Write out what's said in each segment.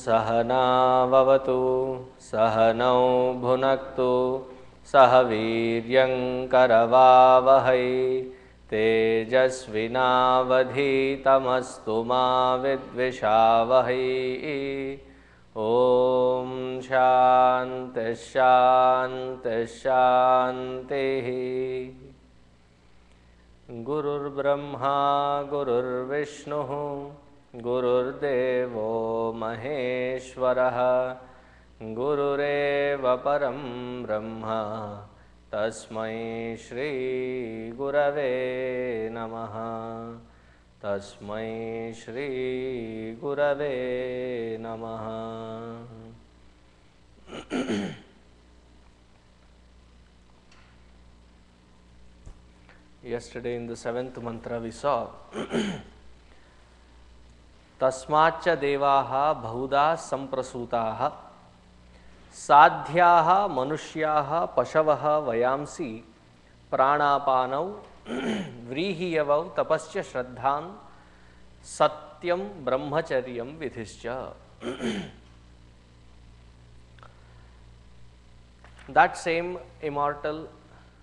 सहनाववतु सहनौ भुनक्तु सह वीर्यङ्करवावहै तेजस्विनावधीतमस्तु मा विद्विषावहै। ॐ शान्ति शान्ति शान्तिः। गुरुर्ब्रह्मा गुरुर्विष्णुः गुरुर्देवो महेश्वरः गुरुरेव परं ब्रह्म तस्मै श्री गुरवे नमः। तस्मै श्री गुरवे नमः। Yesterday in the 7th mantra we saw तस्माच्च देवाः बहुधा संप्रसूताः साध्याः मनुष्याः पशवः वयांसि प्राणापानौ व्रीहियवौ तपश्च श्रद्धां सत्यं ब्रह्मचर्यं विधिश्च। That same immortal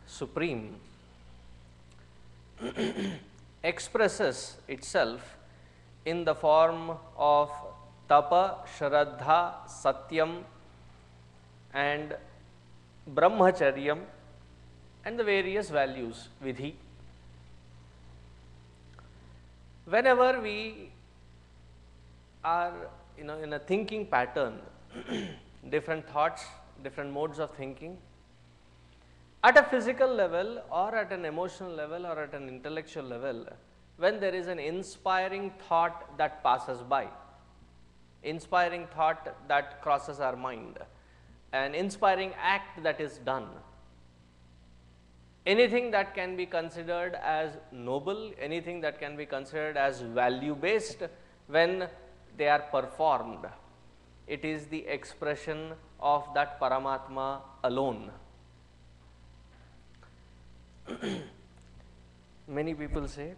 supreme expresses itself in the form of tapa, shraddha, satyam and brahmacharyam and the various values, vidhi. Whenever we are in a thinking pattern, different thoughts, different modes of thinking, at a physical level or at an emotional level or at an intellectual level, when there is an inspiring thought that passes by, inspiring thought that crosses our mind, an inspiring act that is done, anything that can be considered as noble, anything that can be considered as value based, when they are performed, it is the expression of that Paramatma alone. Many people say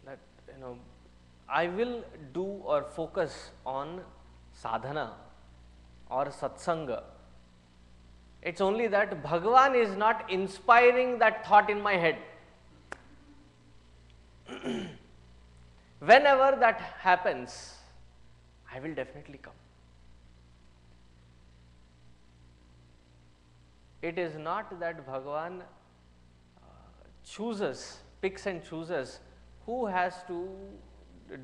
that I will do or focus on sadhana or satsanga. It's only that Bhagavan is not inspiring that thought in my head. Whenever that happens, I will definitely come. It is not that Bhagavan picks and chooses who has to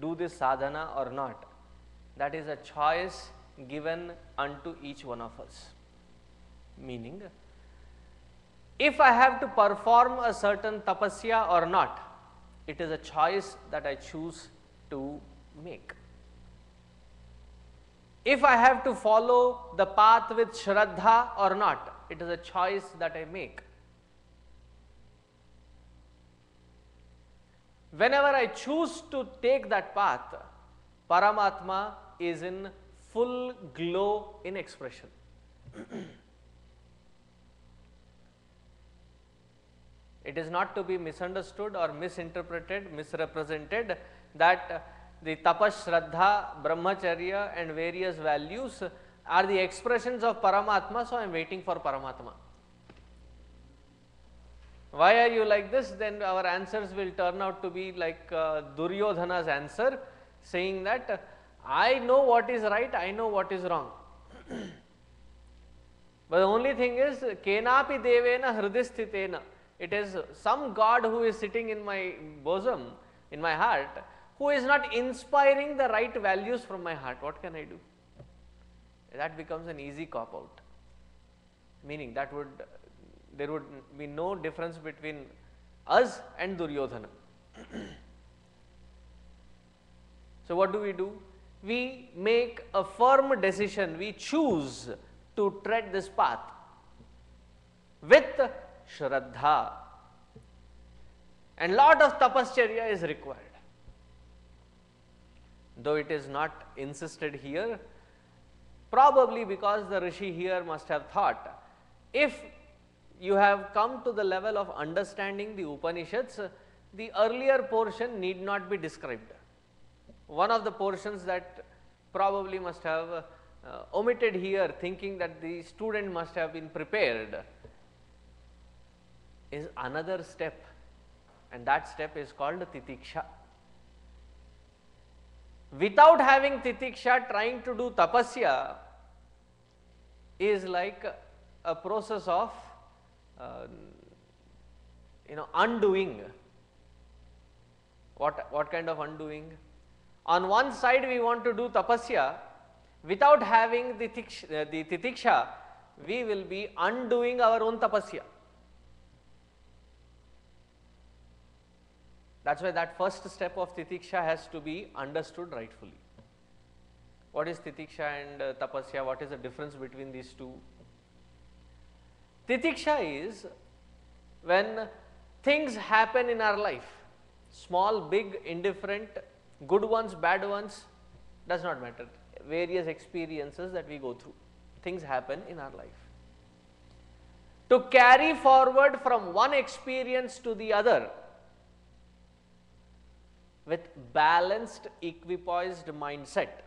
do this sadhana or not. That is a choice given unto each one of us. Meaning, if I have to perform a certain tapasya or not, it is a choice that I choose to make. If I have to follow the path with shraddha or not, it is a choice that I make. Whenever I choose to take that path, Paramatma is in full glow in expression. It is not to be misunderstood or misinterpreted, misrepresented that the tapas, shraddha, brahmacharya and various values are the expressions of Paramatma, so I am waiting for Paramatma. Why are you like this? Then our answers will turn out to be like Duryodhana's answer, saying that I know what is right, I know what is wrong. But the only thing is, kenapi devena hridisthitena. It is some God who is sitting in my bosom, in my heart, who is not inspiring the right values from my heart. What can I do? That becomes an easy cop out. Meaning that there would be no difference between us and Duryodhana. So what do? We make a firm decision, we choose to tread this path with shraddha, and lot of tapascharya is required. Though it is not insisted here, probably because the Rishi here must have thought, if you have come to the level of understanding the Upanishads, the earlier portion need not be described. one of the portions that probably must have omitted here, thinking that the student must have been prepared, is another step, and that step is called titiksha. Without having titiksha, trying to do tapasya is like a process of undoing. What kind of undoing? On one side we want to do tapasya, without having the titiksha, we will be undoing our own tapasya. That is why that first step of titiksha has to be understood rightfully. What is titiksha and tapasya? What is the difference between these two? Titiksha is when things happen in our life, small, big, indifferent, good ones, bad ones, does not matter, various experiences that we go through, things happen in our life. To carry forward from one experience to the other with balanced, equipoised mindset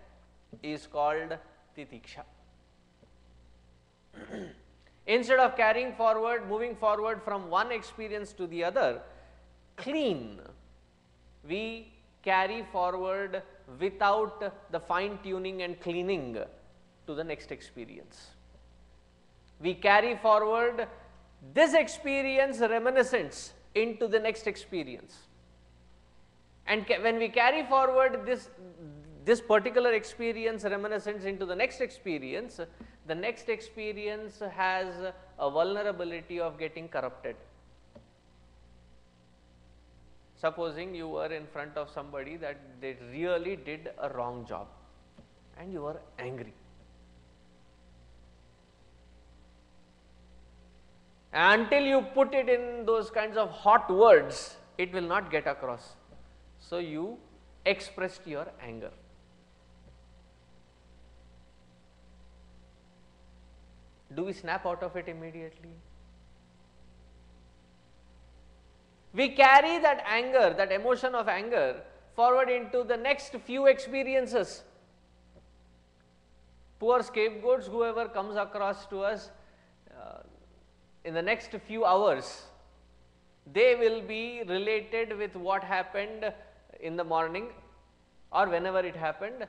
is called titiksha. Instead of carrying forward, moving forward from one experience to the other clean, we carry forward without the fine tuning and cleaning to the next experience. We carry forward this experience reminiscence into the next experience. And when we carry forward this particular experience reminiscence into the next experience has a vulnerability of getting corrupted. Supposing you were in front of somebody that they really did a wrong job and you were angry. Until you put it in those kinds of hot words, it will not get across. So you expressed your anger. Do we snap out of it immediately? We carry that anger, that emotion of anger forward into the next few experiences. Poor scapegoats, whoever comes across to us in the next few hours, they will be related with what happened in the morning or whenever it happened,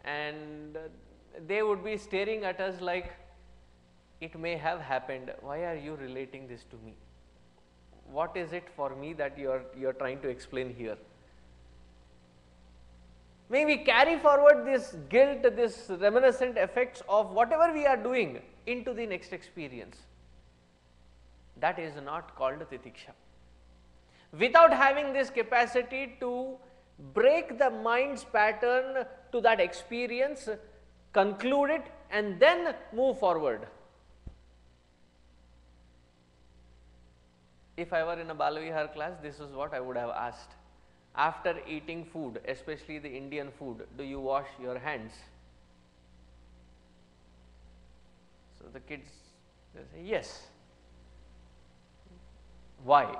and they would be staring at us like, it may have happened, why are you relating this to me? What is it for me that you are trying to explain here? May we carry forward this guilt, this reminiscent effects of whatever we are doing into the next experience. That is not called titiksha. Without having this capacity to break the mind's pattern to that experience, conclude it and then move forward. If I were in a Balavihar class, this is what I would have asked. After eating food, especially the Indian food, do you wash your hands? So the kids, they say yes. Why?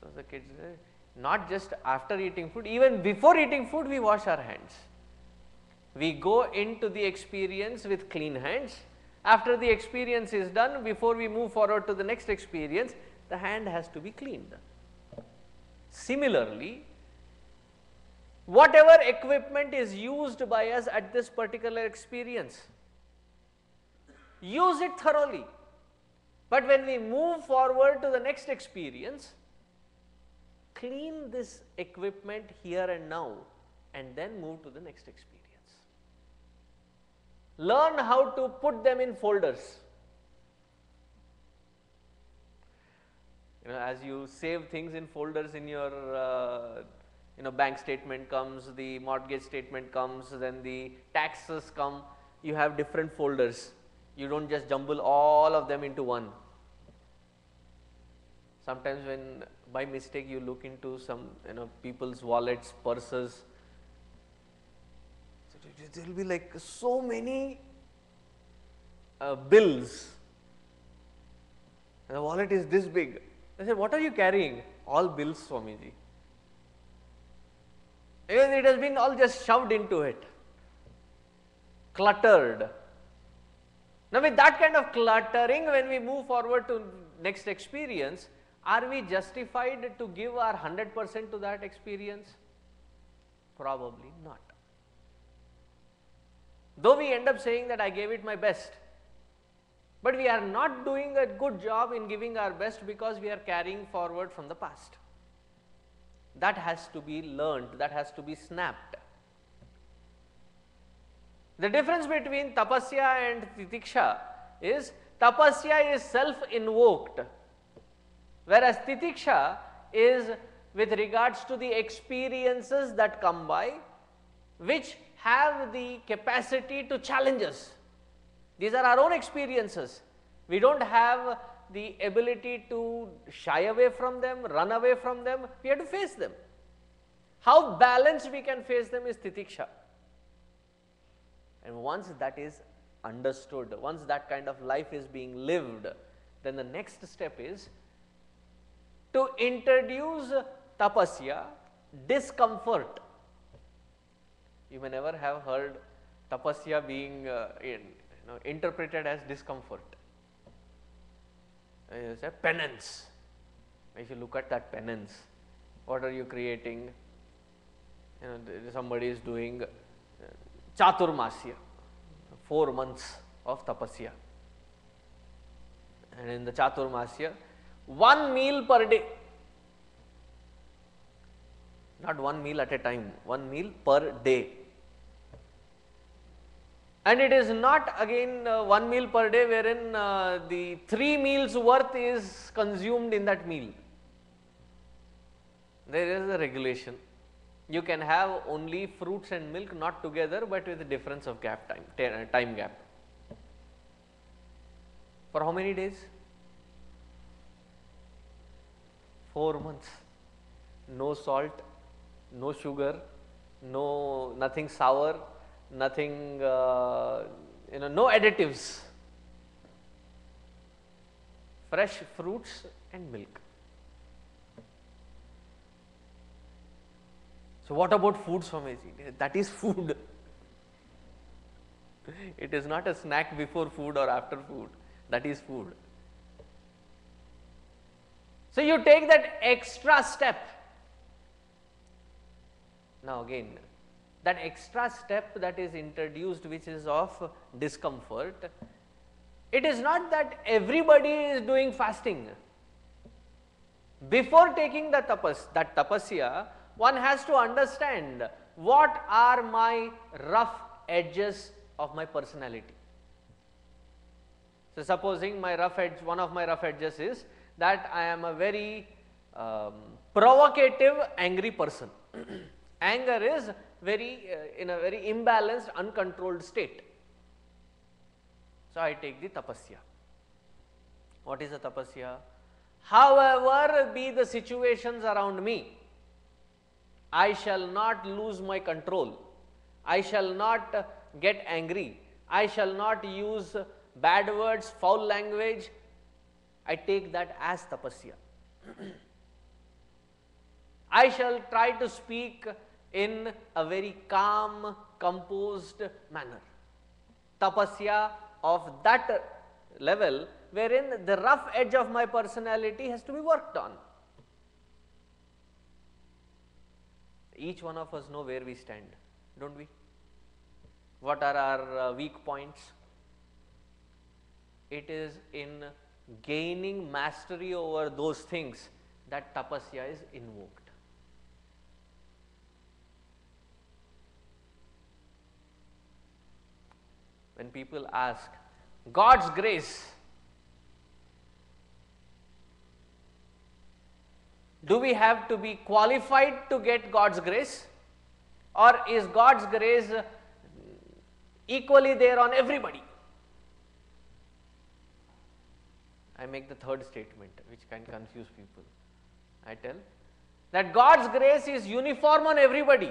So the kids say, not just after eating food, even before eating food we wash our hands. We go into the experience with clean hands. After the experience is done, before we move forward to the next experience, the hand has to be cleaned. Similarly, whatever equipment is used by us at this particular experience, use it thoroughly. But when we move forward to the next experience, clean this equipment here and now and then move to the next experience. Learn how to put them in folders. As you save things in folders in your bank statement comes, the mortgage statement comes, then the taxes come, you have different folders. You don't just jumble all of them into one. Sometimes when by mistake you look into some people's wallets, purses, so there will be like so many bills and the wallet is this big. I said, what are you carrying? All bills, Swamiji. Because it has been all just shoved into it, cluttered. Now with that kind of cluttering, when we move forward to next experience, are we justified to give our 100% to that experience? Probably not. Though we end up saying that I gave it my best, but we are not doing a good job in giving our best because we are carrying forward from the past. That has to be learned, that has to be snapped. The difference between tapasya and titiksha is tapasya is self-invoked, whereas titiksha is with regards to the experiences that come by, which have the capacity to challenge us. These are our own experiences. We don't have the ability to shy away from them, run away from them. We have to face them. How balanced we can face them is titiksha. And once that is understood, once that kind of life is being lived, then the next step is to introduce tapasya, discomfort. You may never have heard tapasya being interpreted as discomfort. It's a penance. If you look at that penance, what are you creating? Somebody is doing chaturmasya, 4 months of tapasya, and in the chaturmasya, 1 meal per day, not 1 meal at a time, 1 meal per day. And it is not again 1 meal per day wherein the 3 meals worth is consumed in that meal. There is a regulation. You can have only fruits and milk, not together, but with a difference of time gap. For how many days? 4 months. No salt, no sugar, nothing sour, nothing, no additives. Fresh fruits and milk. So what about food, Swamiji? That is food. It is not a snack before food or after food. That is food. So you take that extra step. Now again, that extra step that is introduced, which is of discomfort, it is not that everybody is doing fasting. Before taking that tapasya, one has to understand what are my rough edges of my personality. So supposing my rough edge, one of my rough edges is that I am a very provocative, angry person. Anger is in a very imbalanced, uncontrolled state. So I take the tapasya. What is the tapasya? However be the situations around me, I shall not lose my control. I shall not get angry. I shall not use bad words, foul language. I take that as tapasya. I shall try to speak in a very calm, composed manner. Tapasya of that level wherein the rough edge of my personality has to be worked on. Each one of us know where we stand, don't we? What are our weak points? It is in gaining mastery over those things that tapasya is invoked. When people ask, God's grace, do we have to be qualified to get God's grace, or is God's grace equally there on everybody? I make the third statement, which can confuse people. I tell that God's grace is uniform on everybody,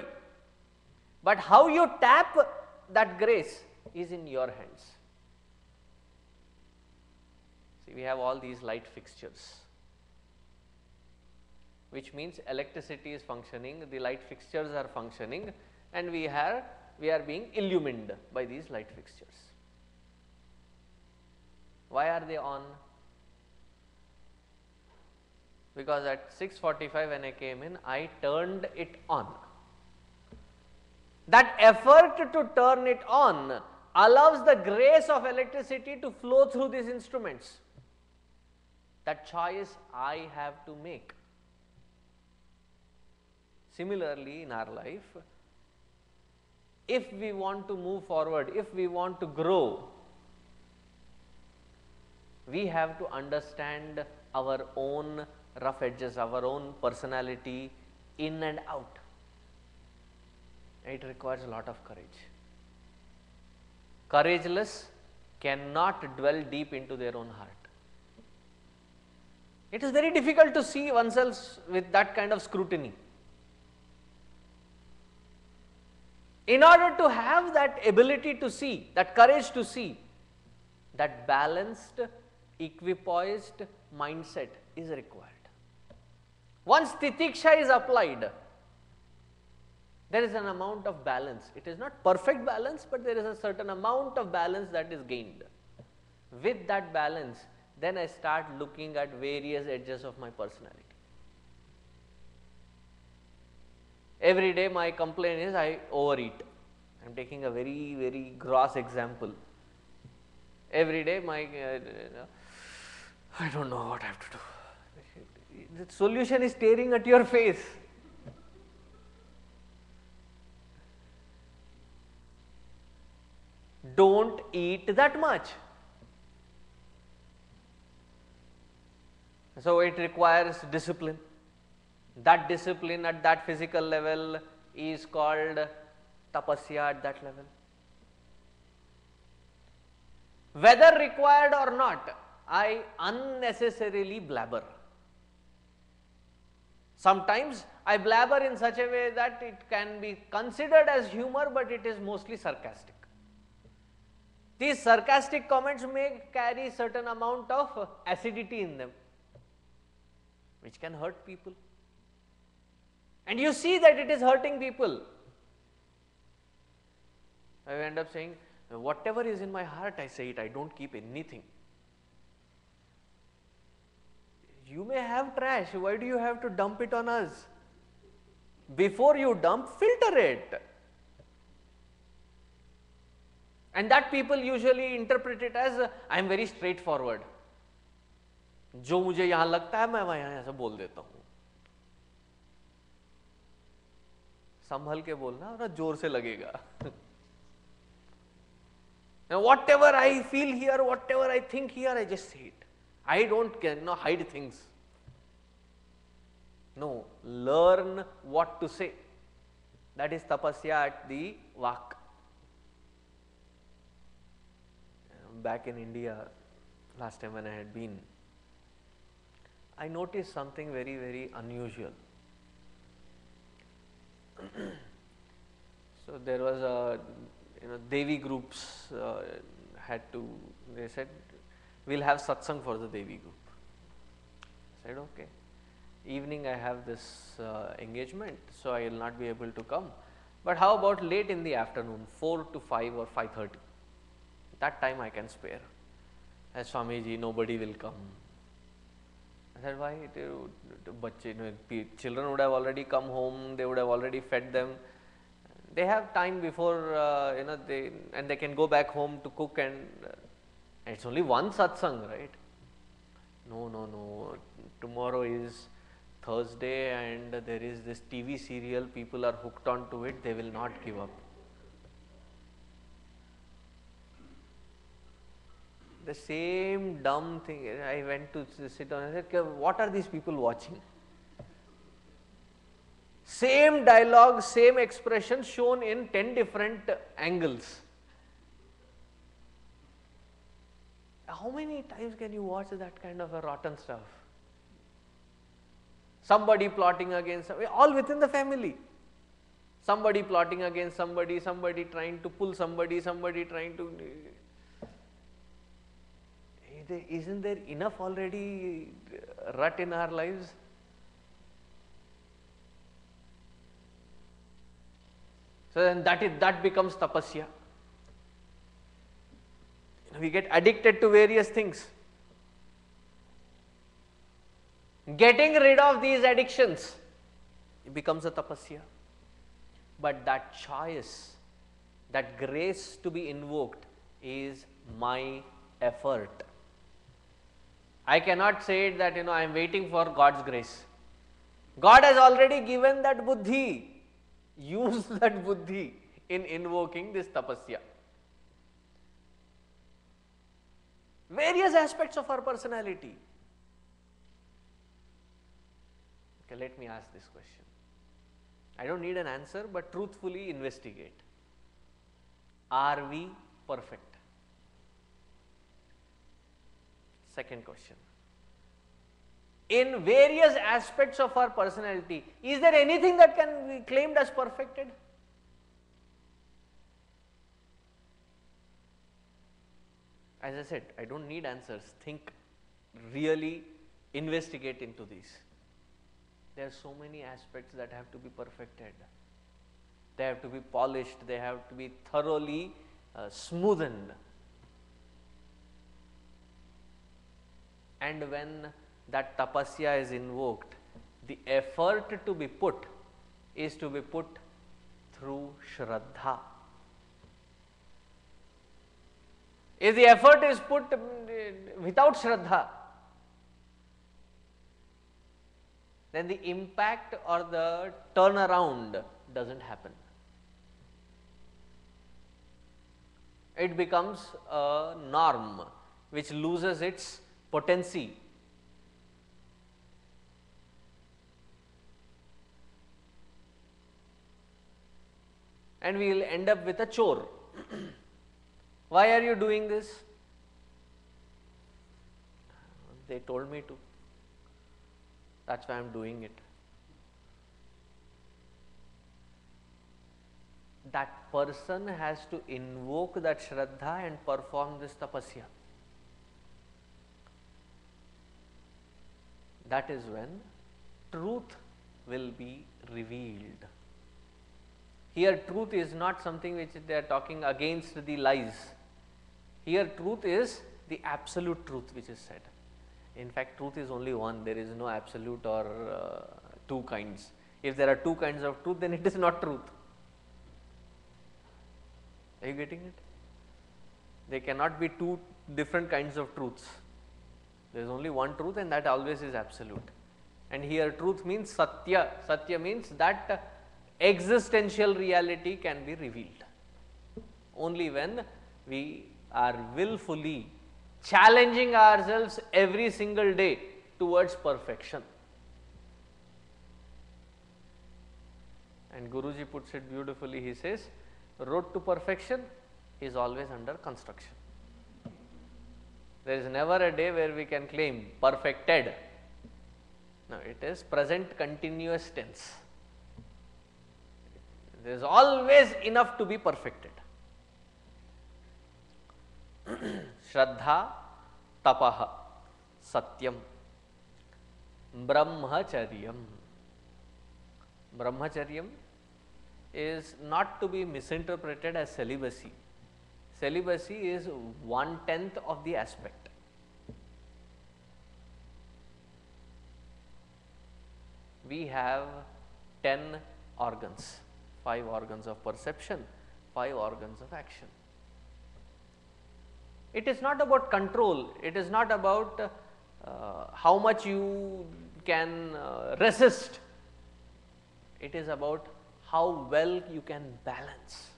but how you tap that grace is in your hands. See, we have all these light fixtures. which means electricity is functioning, the light fixtures are functioning, and we are being illumined by these light fixtures. Why are they on? Because at 6:45 when I came in, I turned it on. That effort to turn it on allows the grace of electricity to flow through these instruments. That choice I have to make. Similarly, in our life, if we want to move forward, if we want to grow, we have to understand our own rough edges, our own personality in and out. It requires a lot of courage. Courageless cannot dwell deep into their own heart. It is very difficult to see oneself with that kind of scrutiny. In order to have that ability to see, that courage to see, that balanced, equipoised mindset is required. Once titiksha is applied, there is an amount of balance. It is not perfect balance, but there is a certain amount of balance that is gained. With that balance, then I start looking at various edges of my personality. Every day my complaint is I overeat. I am taking a very, very gross example. Every day my, I don't know what I have to do. The solution is staring at your face. Don't eat that much. So it requires discipline. That discipline at that physical level is called tapasya at that level. Whether required or not, I unnecessarily blabber. Sometimes I blabber in such a way that it can be considered as humor, but it is mostly sarcastic. These sarcastic comments may carry certain amount of acidity in them, which can hurt people. And you see that it is hurting people. I end up saying, whatever is in my heart, I say it, I don't keep anything. You may have trash, why do you have to dump it on us? Before you dump, filter it. And that people usually interpret it as, I am very straightforward. जो मुझे यहाँ लगता है मैं वहाँ ऐसा बोल देता हूँ. संभल के बोलना और जोर से लगेगा. Now whatever I feel here, whatever I think here, I just say it. I don't hide things. No, learn what to say. That is tapasya at the vak. Back in India, last time when I had been, I noticed something very, very unusual. So there was a, Devi groups they said, we'll have satsang for the Devi group. I said, okay. Evening I have this engagement, so I will not be able to come. But how about late in the afternoon, 4 to 5 or 5:30? That time I can spare. As Swamiji, nobody will come. I said, why? Children would have already come home, they would have already fed them. They have time before, and they can go back home to cook, and it's only one satsang, right? No. Tomorrow is Thursday and there is this TV serial, people are hooked on to it, they will not give up. The same dumb thing, I went to sit down and said, what are these people watching? Same dialogue, same expression shown in 10 different angles. How many times can you watch that kind of a rotten stuff? Somebody plotting against somebody, all within the family. Somebody plotting against somebody, somebody trying to pull somebody, somebody trying to... Isn't there enough already rut in our lives? So then that becomes tapasya. We get addicted to various things. Getting rid of these addictions, it becomes a tapasya. But that choice, that grace to be invoked is my effort. I cannot say that I am waiting for God's grace. God has already given that buddhi. Use that buddhi in invoking this tapasya. Various aspects of our personality. Okay, let me ask this question. I don't need an answer, but truthfully investigate. Are we perfect? Second question. In various aspects of our personality, is there anything that can be claimed as perfected? As I said, I don't need answers. Think, really investigate into these. There are so many aspects that have to be perfected. They have to be polished, they have to be thoroughly smoothened. And when that tapasya is invoked, the effort to be put is to be put through Shraddha. If the effort is put without Shraddha, then the impact or the turnaround doesn't happen. It becomes a norm which loses its potency. And we will end up with a chore. Why are you doing this? They told me to. That's why I am doing it. That person has to invoke that Shraddha and perform this tapasya. That is when truth will be revealed. Here truth is not something which they are talking against the lies. Here truth is the absolute truth which is said. In fact, truth is only one. There is no absolute or two kinds. If there are two kinds of truth, then it is not truth. Are you getting it? There cannot be two different kinds of truths. There is only one truth, and that always is absolute. And here truth means satya. Satya means that existential reality can be revealed only when we are willfully challenging ourselves every single day towards perfection. And Guruji puts it beautifully. He says, road to perfection is always under construction. There is never a day where we can claim perfected. No, it is present continuous tense. There is always enough to be perfected. Shraddha, tapaha, satyam, brahmacharyam. Brahmacharyam is not to be misinterpreted as celibacy. Celibacy is 1/10 of the aspect. We have 10 organs. 5 organs of perception, 5 organs of action. It is not about control, it is not about how much you can resist, it is about how well you can balance.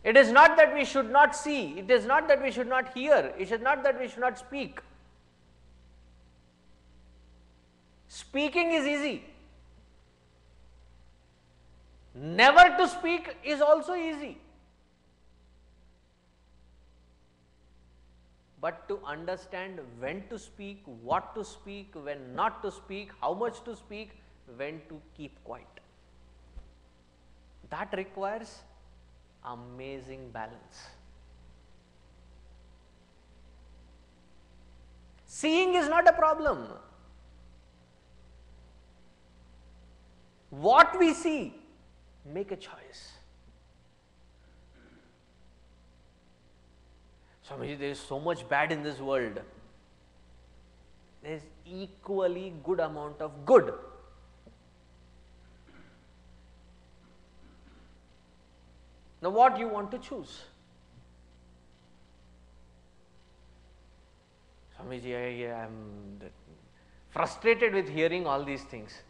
It is not that we should not see, it is not that we should not hear, it is not that we should not speak. Speaking is easy. Never to speak is also easy. But to understand when to speak, what to speak, when not to speak, how much to speak, when to keep quiet. That requires amazing balance. Seeing is not a problem. what we see, make a choice. Swamiji, there is so much bad in this world. There is equally good amount of good. Now what you want to choose? Swamiji, I am frustrated with hearing all these things.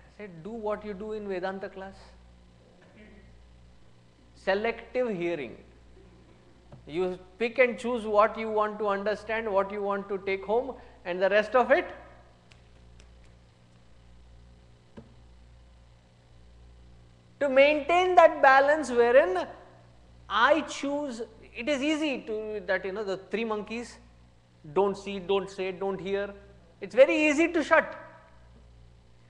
I said, do what you do in Vedanta class. Selective hearing. You pick and choose what you want to understand, what you want to take home, and the rest of it, to maintain that balance wherein I choose. It is easy to that, the three monkeys, don't see, don't say, don't hear. It's very easy to shut.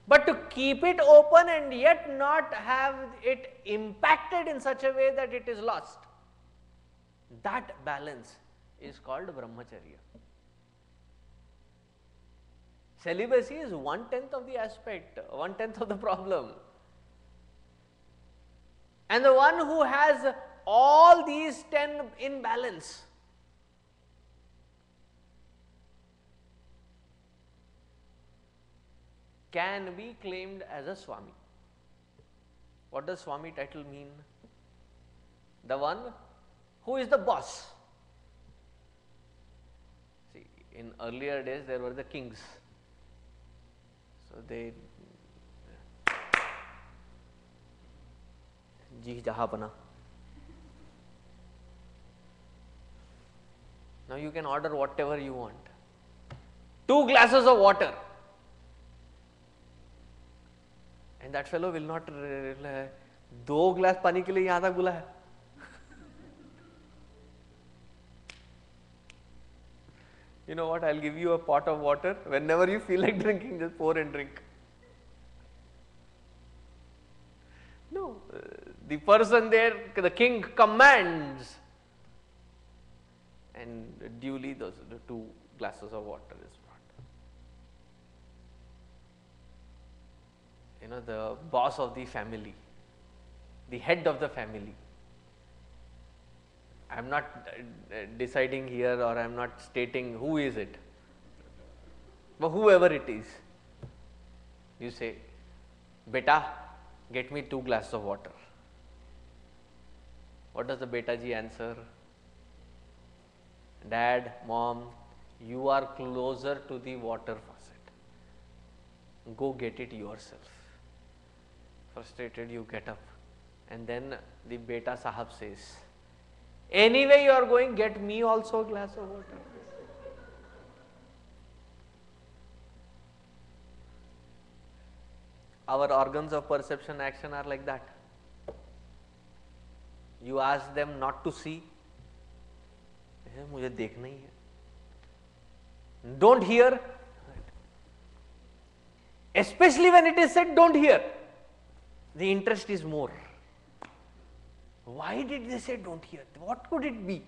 But to keep it open and yet not have it impacted in such a way that it is lost, that balance is called brahmacharya. Celibacy is 1/10 of the aspect, 1/10 of the problem. And the one who has all these 10 in balance, can be claimed as a Swami. What does Swami title mean? The one who is the boss. See, in earlier days there were the kings. So they Ji Jahapana. Now you can order whatever you want. 2 glasses of water. And that fellow will not reply, 2 glass पानी के लिए यहाँ तक बुला है. You know what? I'll give you a pot of water. Whenever you feel like drinking, just pour and drink. No, the person there, the king commands, and duly the 2 glasses of water is brought. The boss of the family, the head of the family. I am not deciding here, or I am not stating who is it, but whoever it is, you say, beta, get me 2 glasses of water. What does the beta ji answer? Dad, mom, you are closer to the water faucet. Go get it yourself. Frustrated, you get up, and then the beta sahab says, anyway you are going, get me also a glass of water. Our organs of perception action are like that. You ask them not to see, मुझे देखना ही है. Don't hear, especially when it is said don't hear, the interest is more. Why did they say don't hear? What could it be?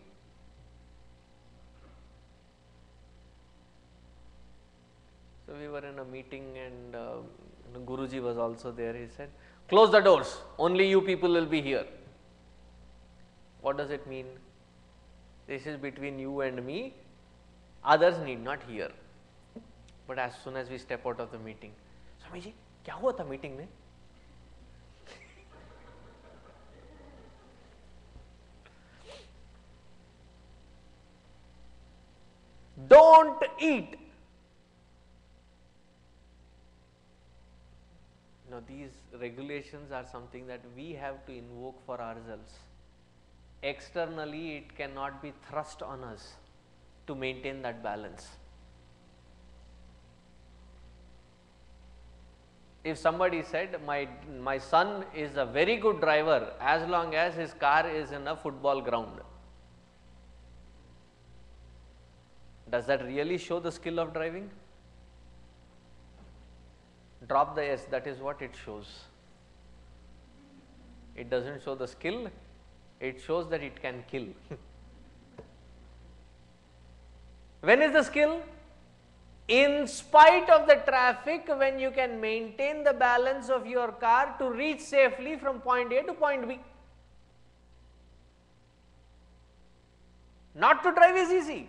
So we were in a meeting, and Guruji was also there. He said, close the doors, only you people will be here. What does it mean? This is between you and me, others need not hear. But as soon as we step out of the meeting, Swamiji, क्या हुआ था meeting में? Don't eat. Now these regulations are something that we have to invoke for ourselves. Externally it cannot be thrust on us to maintain that balance. If somebody said, my son is a very good driver as long as his car is in a football ground, does that really show the skill of driving? Drop the S, that is what it shows. It doesn't show the skill, it shows that it can kill. When is the skill? in spite of the traffic, when you can maintain the balance of your car to reach safely from point A to point B. Not to drive is easy.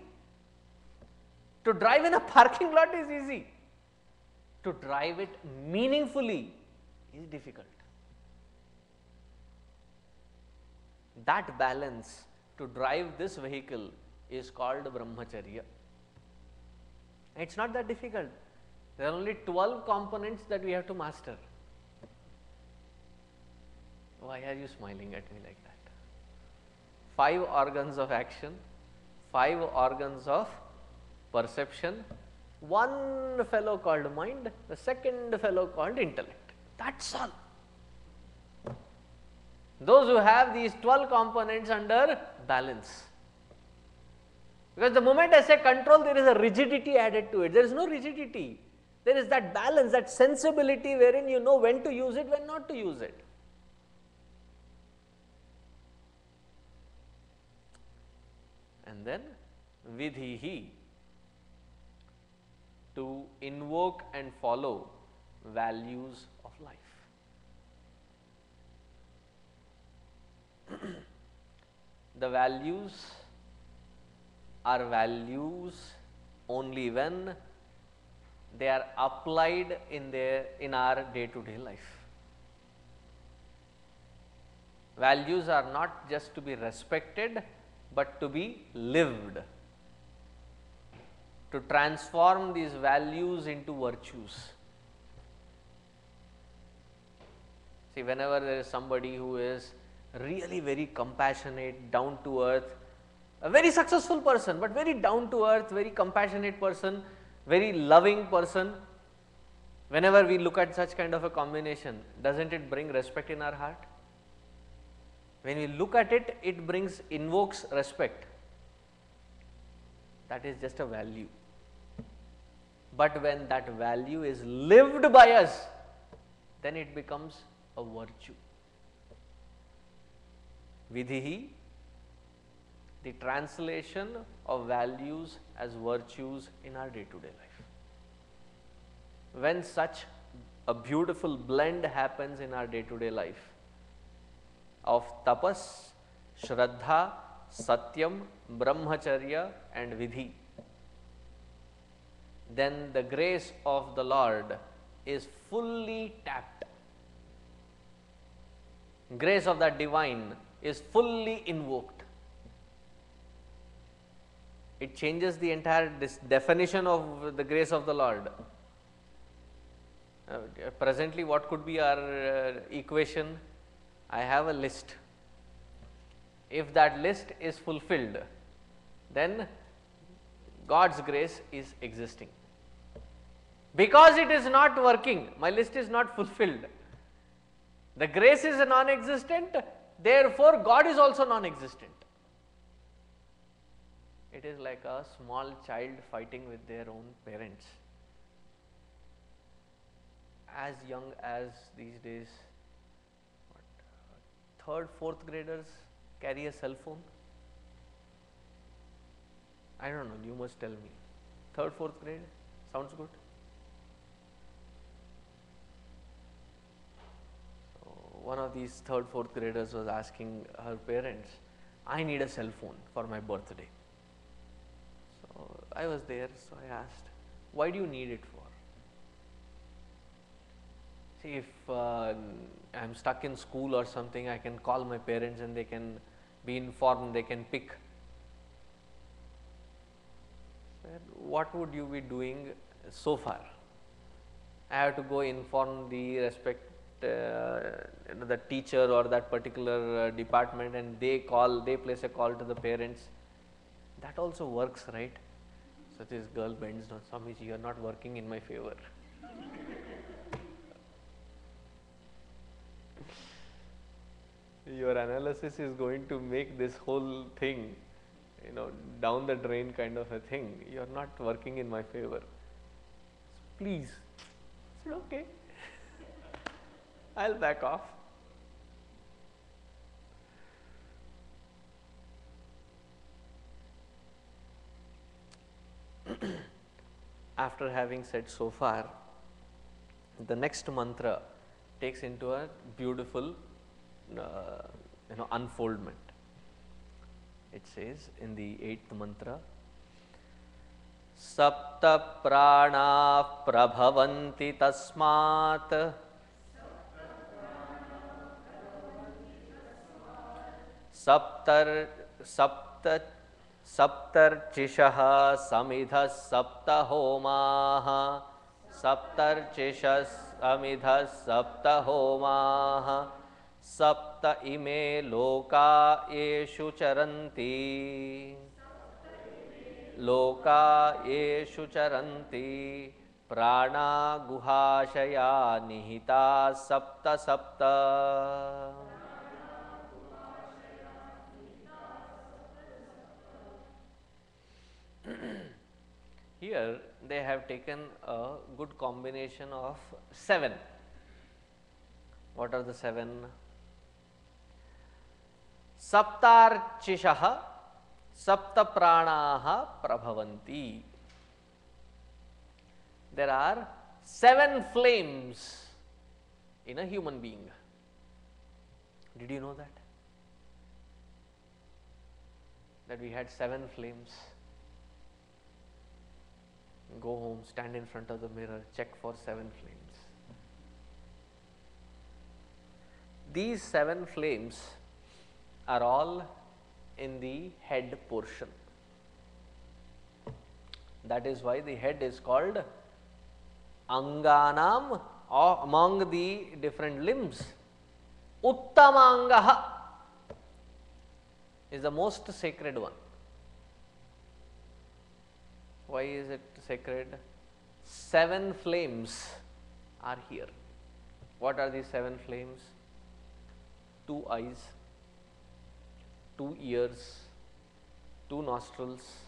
To drive in a parking lot is easy. To drive it meaningfully is difficult. That balance to drive this vehicle is called brahmacharya. It is not that difficult. There are only 12 components that we have to master. Why are you smiling at me like that? 5 organs of action, 5 organs of perception, one fellow called mind, the second fellow called intellect. That is all. Those who have these 12 components under balance. Because the moment I say control, there is a rigidity added to it. There is no rigidity. There is that balance, that sensibility wherein you know when to use it, when not to use it. And then vidhihi, to invoke and follow values of life. The values are values only when they are applied in our day-to-day life. Values are not just to be respected, but to be lived. To transform these values into virtues. See, whenever there is somebody who is really very compassionate, down to earth, a very successful person, but very down to earth, very compassionate person, very loving person, whenever we look at such kind of a combination, doesn't it bring respect in our heart? When we look at it, it invokes respect. That is just a value. But when that value is lived by us, then it becomes a virtue. Vidhihi, the translation of values as virtues in our day-to-day life. When such a beautiful blend happens in our day-to-day life of tapas, shraddha, satyam, brahmacharya and vidhi, then the grace of the Lord is fully tapped. Grace of that divine is fully invoked. It changes the entire definition of the grace of the Lord. Presently, what could be our equation? I have a list. If that list is fulfilled, then God's grace is existing. Because it is not working, my list is not fulfilled. The grace is non-existent, therefore God is also non-existent. It is like a small child fighting with their own parents. As young as these days, third, fourth graders carry a cell phone. I don't know, you must tell me. Third, fourth grade, sounds good? So one of these third, fourth graders was asking her parents, I need a cell phone for my birthday. So I was there, so I asked, why do you need it for? See, if I am stuck in school or something, I can call my parents and they can be informed, they can pick. What would you be doing so far? I have to go inform the the teacher or that particular department, and they place a call to the parents. That also works, right? So this girl bends down, Swamiji, you are not working in my favor. Your analysis is going to make this whole thing, down the drain kind of a thing. You are not working in my favor. So please. I said, okay. I'll back off. after having said so far, the next mantra takes into a beautiful unfoldment. It says in the 8th mantra, Sapta prana prabhavanti tasmat saptarchishah samidhas sapta homah saptarchishah samidhas sapta homah sapta ime loka yeshu charanti prana guhashaya nihita sapta sapta. Here they have taken a good combination of 7. What are the 7? Saptarchishah sapta pranaha prabhavanti. There are 7 flames in a human being. Did you know that? That we had 7 flames. Go home, stand in front of the mirror, check for 7 flames. These 7 flames are all in the head portion. That is why the head is called Anganam, or among the different limbs. Uttamangaha is the most sacred one. Why is it sacred? 7 flames are here. What are these 7 flames? 2 eyes, 2 ears, 2 nostrils,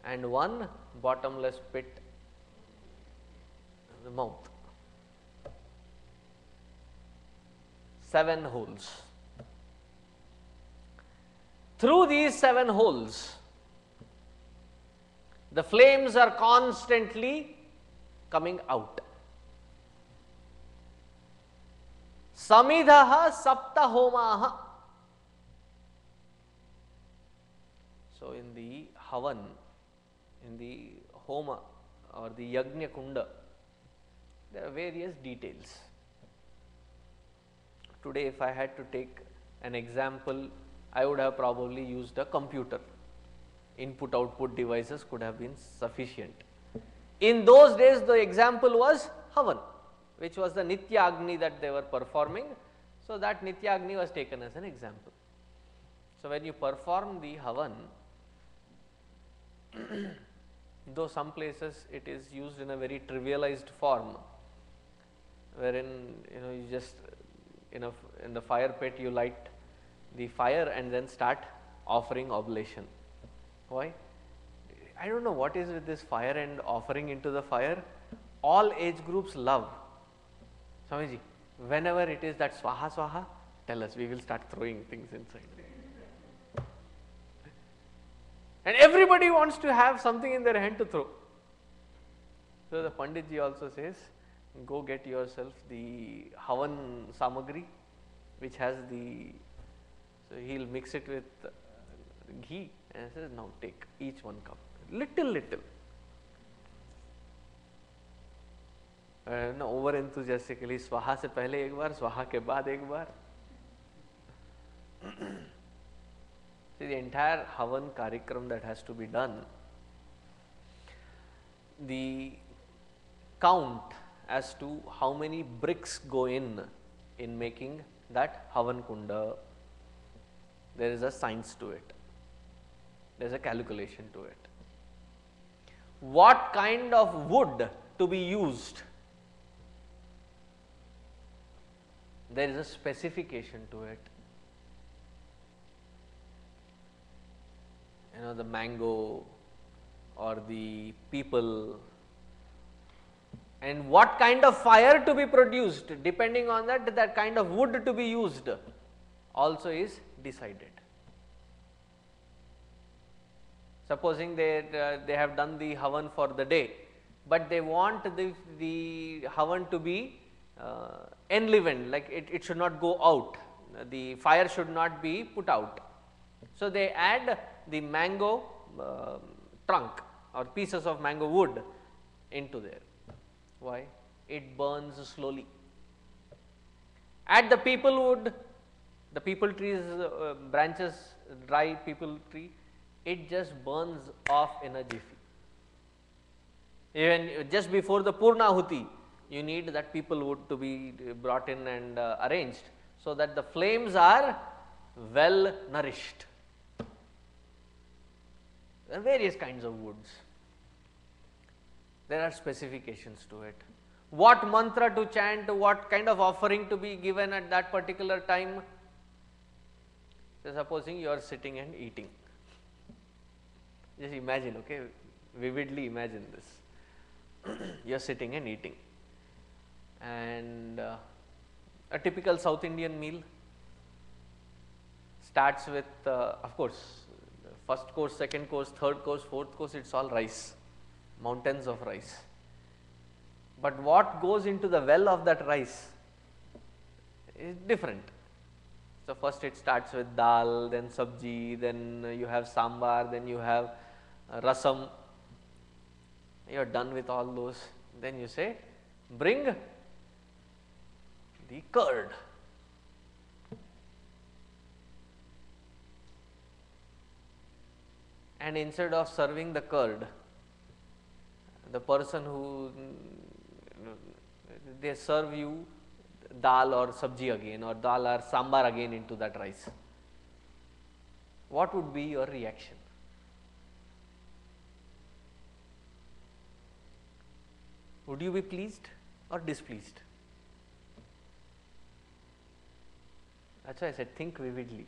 and 1 bottomless pit, the mouth. 7 holes. Through these 7 holes, the flames are constantly coming out. Samidhaha sapta homaha. So, in the Havan, in the Homa or the Yajna Kunda, there are various details. Today, if I had to take an example, I would have probably used a computer. Input output devices could have been sufficient. In those days, the example was Havan, which was the Nitya Agni that they were performing. So, that Nitya Agni was taken as an example. So, when you perform the Havan, though some places it is used in a very trivialized form, wherein you just in the fire pit you light the fire and then start offering oblation. Why? I don't know what is with this fire and offering into the fire. All age groups love. Swamiji, whenever it is that swaha swaha, tell us, we will start throwing things inside. And everybody wants to have something in their hand to throw. So the Panditji also says, go get yourself the Havan Samagri, which has the, so he will mix it with ghee and says, now take each 1 cup, little. Over enthusiastically, स्वाहा से पहले एक बार, स्वाहा के बाद एक बार. See, the entire Havan Karikram that has to be done, the count as to how many bricks go in making that Havan Kunda, there is a science to it. There is a calculation to it. What kind of wood to be used? There is a specification to it. The mango or the people, and what kind of fire to be produced, depending on that kind of wood to be used also is decided. Supposing they have done the havan for the day, but they want the havan to be enlivened, like it should not go out, the fire should not be put out. So, they add the mango trunk or pieces of mango wood into there. Why? It burns slowly. At the people wood, the people tree's branches, dry people tree, it just burns off in a jiffy. Even just before the Purnahuti, you need that people wood to be brought in and arranged, so that the flames are well nourished. There are various kinds of woods. There are specifications to it. What mantra to chant, what kind of offering to be given at that particular time. So, supposing you are sitting and eating. Just imagine, okay, vividly imagine this. You are sitting and eating, and a typical South Indian meal starts with, of course, first course, second course, third course, fourth course, it is all rice, mountains of rice. But what goes into the well of that rice is different. So, first it starts with dal, then sabji, then you have sambar, then you have rasam. You are done with all those, then you say, bring the curd. And instead of serving the curd, the person who, they serve you dal or sabji again, or dal or sambar again into that rice. What would be your reaction? Would you be pleased or displeased? That's why I said think vividly.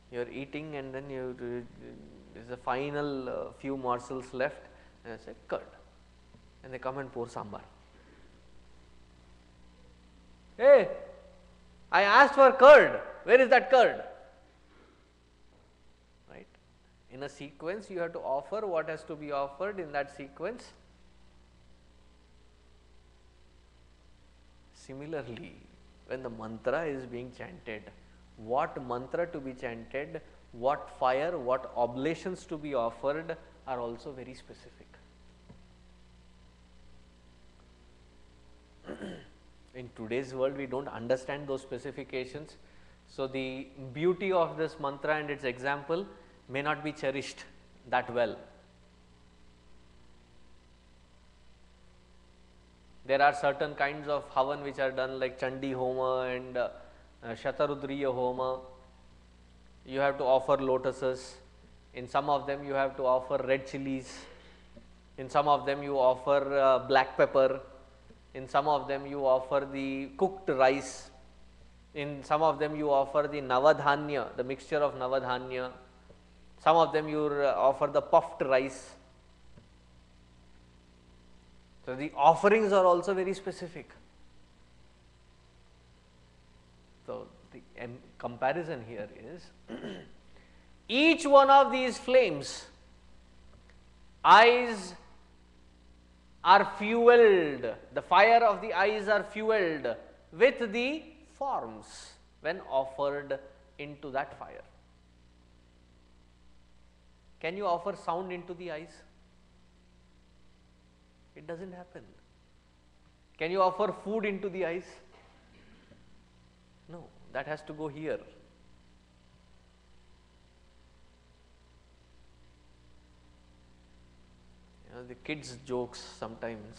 You are eating and then there is a final few morsels left, and I say curd, and they come and pour sambar. Hey, I asked for curd, where is that curd? Right? In a sequence you have to offer what has to be offered in that sequence. Similarly, when the mantra is being chanted, what mantra to be chanted, what fire, what oblations to be offered are also very specific. In today's world, we do not understand those specifications. So, the beauty of this mantra and its example may not be cherished that well. There are certain kinds of havan which are done, like Chandi Homa and Shatarudriya Homa. You have to offer lotuses. In some of them you have to offer red chilies. In some of them you offer black pepper. In some of them you offer the cooked rice. In some of them you offer the navadhanya, the mixture of navadhanya. Some of them you offer the puffed rice. So, the offerings are also very specific. So, the comparison here is each one of these flames, eyes are fueled, the fire of the eyes are fueled with the forms when offered into that fire. Can you offer sound into the eyes? It does not happen. Can you offer food into the eyes? No, that has to go here. You know, the kids' jokes sometimes,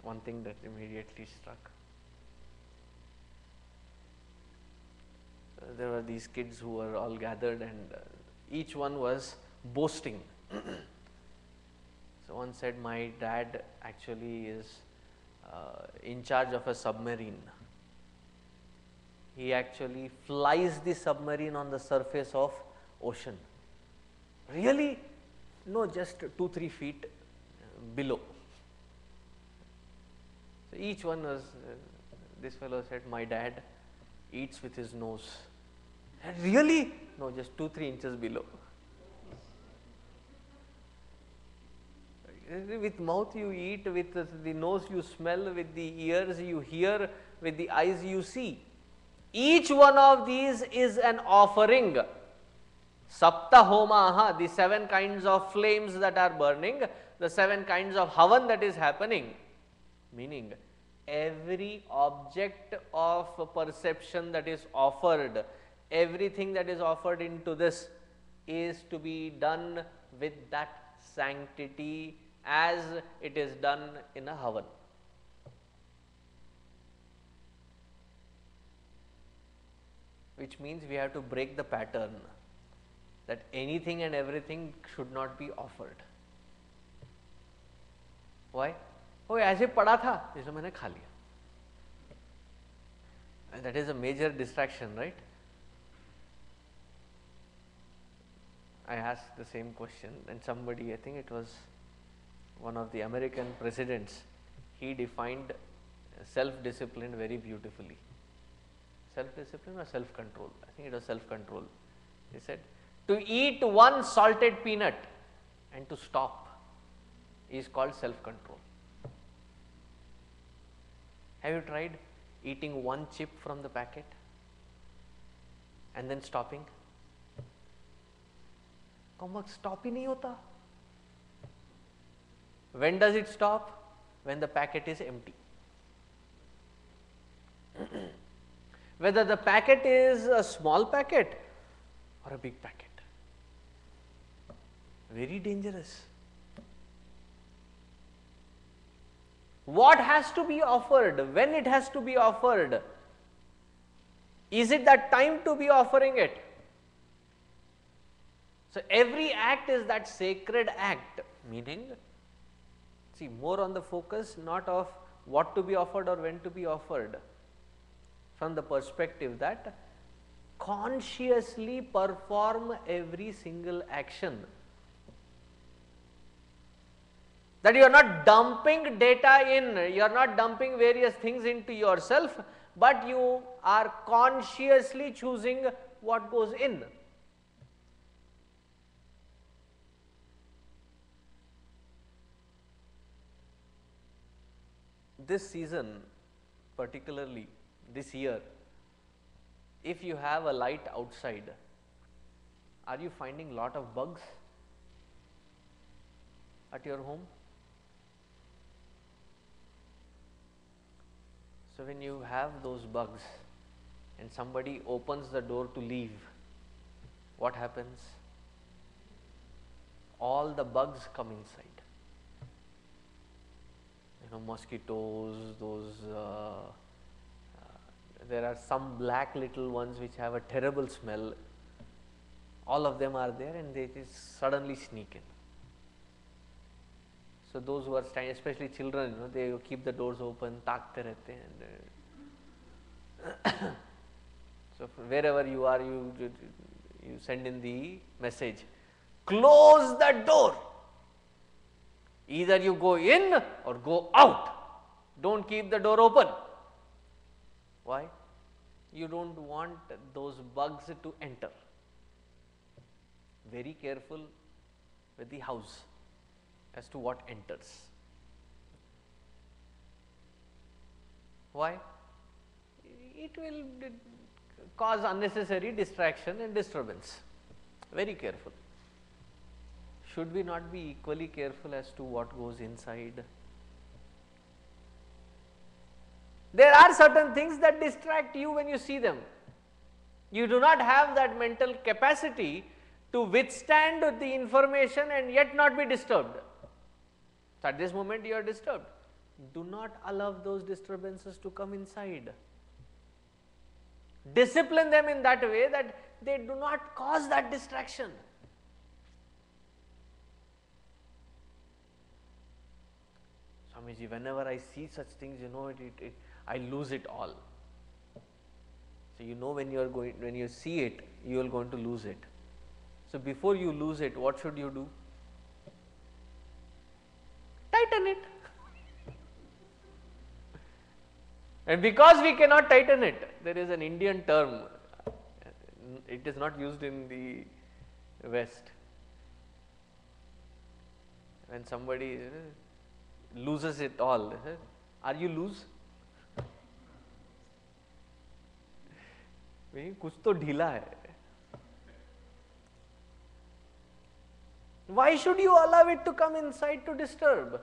one thing that immediately struck. There were these kids who were all gathered, and each one was boasting. So, one said, my dad actually is in charge of a submarine. He actually flies the submarine on the surface of ocean. Really? No, just 2-3 feet below. So, each one was, this fellow said, my dad eats with his nose. Really? No, just 2-3 inches below. With mouth you eat, with the nose you smell, with the ears you hear, with the eyes you see. Each one of these is an offering. Saptahomaha, the 7 kinds of flames that are burning, the 7 kinds of havan that is happening. Meaning, every object of perception that is offered, everything that is offered into this is to be done with that sanctity as it is done in a havan. Which means we have to break the pattern that anything and everything should not be offered. Why? Oh, ऐसे पड़ा था इसलिए मैंने खा लिया. And that is a major distraction, right? I asked the same question and somebody, I think it was one of the American presidents, he defined self-discipline very beautifully. Self-discipline or self-control? I think it was self-control. He said, to eat one salted peanut and to stop is called self-control. Have you tried eating one chip from the packet and then stopping? Stop ही नहीं होता. When does it stop? When the packet is empty. Whether the packet is a small packet or a big packet. Very dangerous. What has to be offered? When it has to be offered? Is it that time to be offering it? So, every act is that sacred act, meaning, see, more on the focus not of what to be offered or when to be offered, from the perspective that consciously perform every single action. That you are not dumping data in, you are not dumping various things into yourself, but you are consciously choosing what goes in. This season, particularly this year, if you have a light outside, are you finding lot of bugs at your home? So, when you have those bugs and somebody opens the door to leave, what happens? All the bugs come inside. Mosquitoes, those, there are some black little ones which have a terrible smell. All of them are there and they just suddenly sneak in. So, those who are standing, especially children, they keep the doors open, taakte rehte and so wherever you are, you send in the message, close the door. Either you go in or go out. Don't keep the door open. Why? You don't want those bugs to enter. Very careful with the house as to what enters. Why? It will cause unnecessary distraction and disturbance. Very careful. Should we not be equally careful as to what goes inside? There are certain things that distract you when you see them. You do not have that mental capacity to withstand the information and yet not be disturbed. So, at this moment you are disturbed. Do not allow those disturbances to come inside. Discipline them in that way that they do not cause that distraction. Swamiji, whenever I see such things, I lose it all. So, when you are when you see it, you are going to lose it. So, before you lose it, what should you do? Tighten it. And because we cannot tighten it, there is an Indian term, It is not used in the West. When somebody loses it all, are you loose? भाई कुछ तो ढीला है. Why should you allow it to come inside to disturb?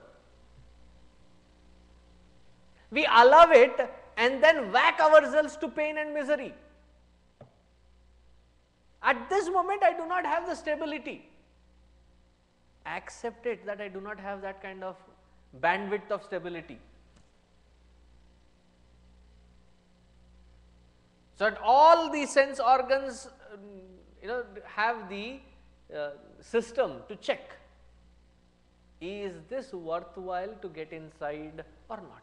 We allow it and then whack ourselves to pain and misery. At this moment, I do not have the stability. Accept it that I do not have that kind of bandwidth of stability. So that all the sense organs, have the system to check, is this worthwhile to get inside or not?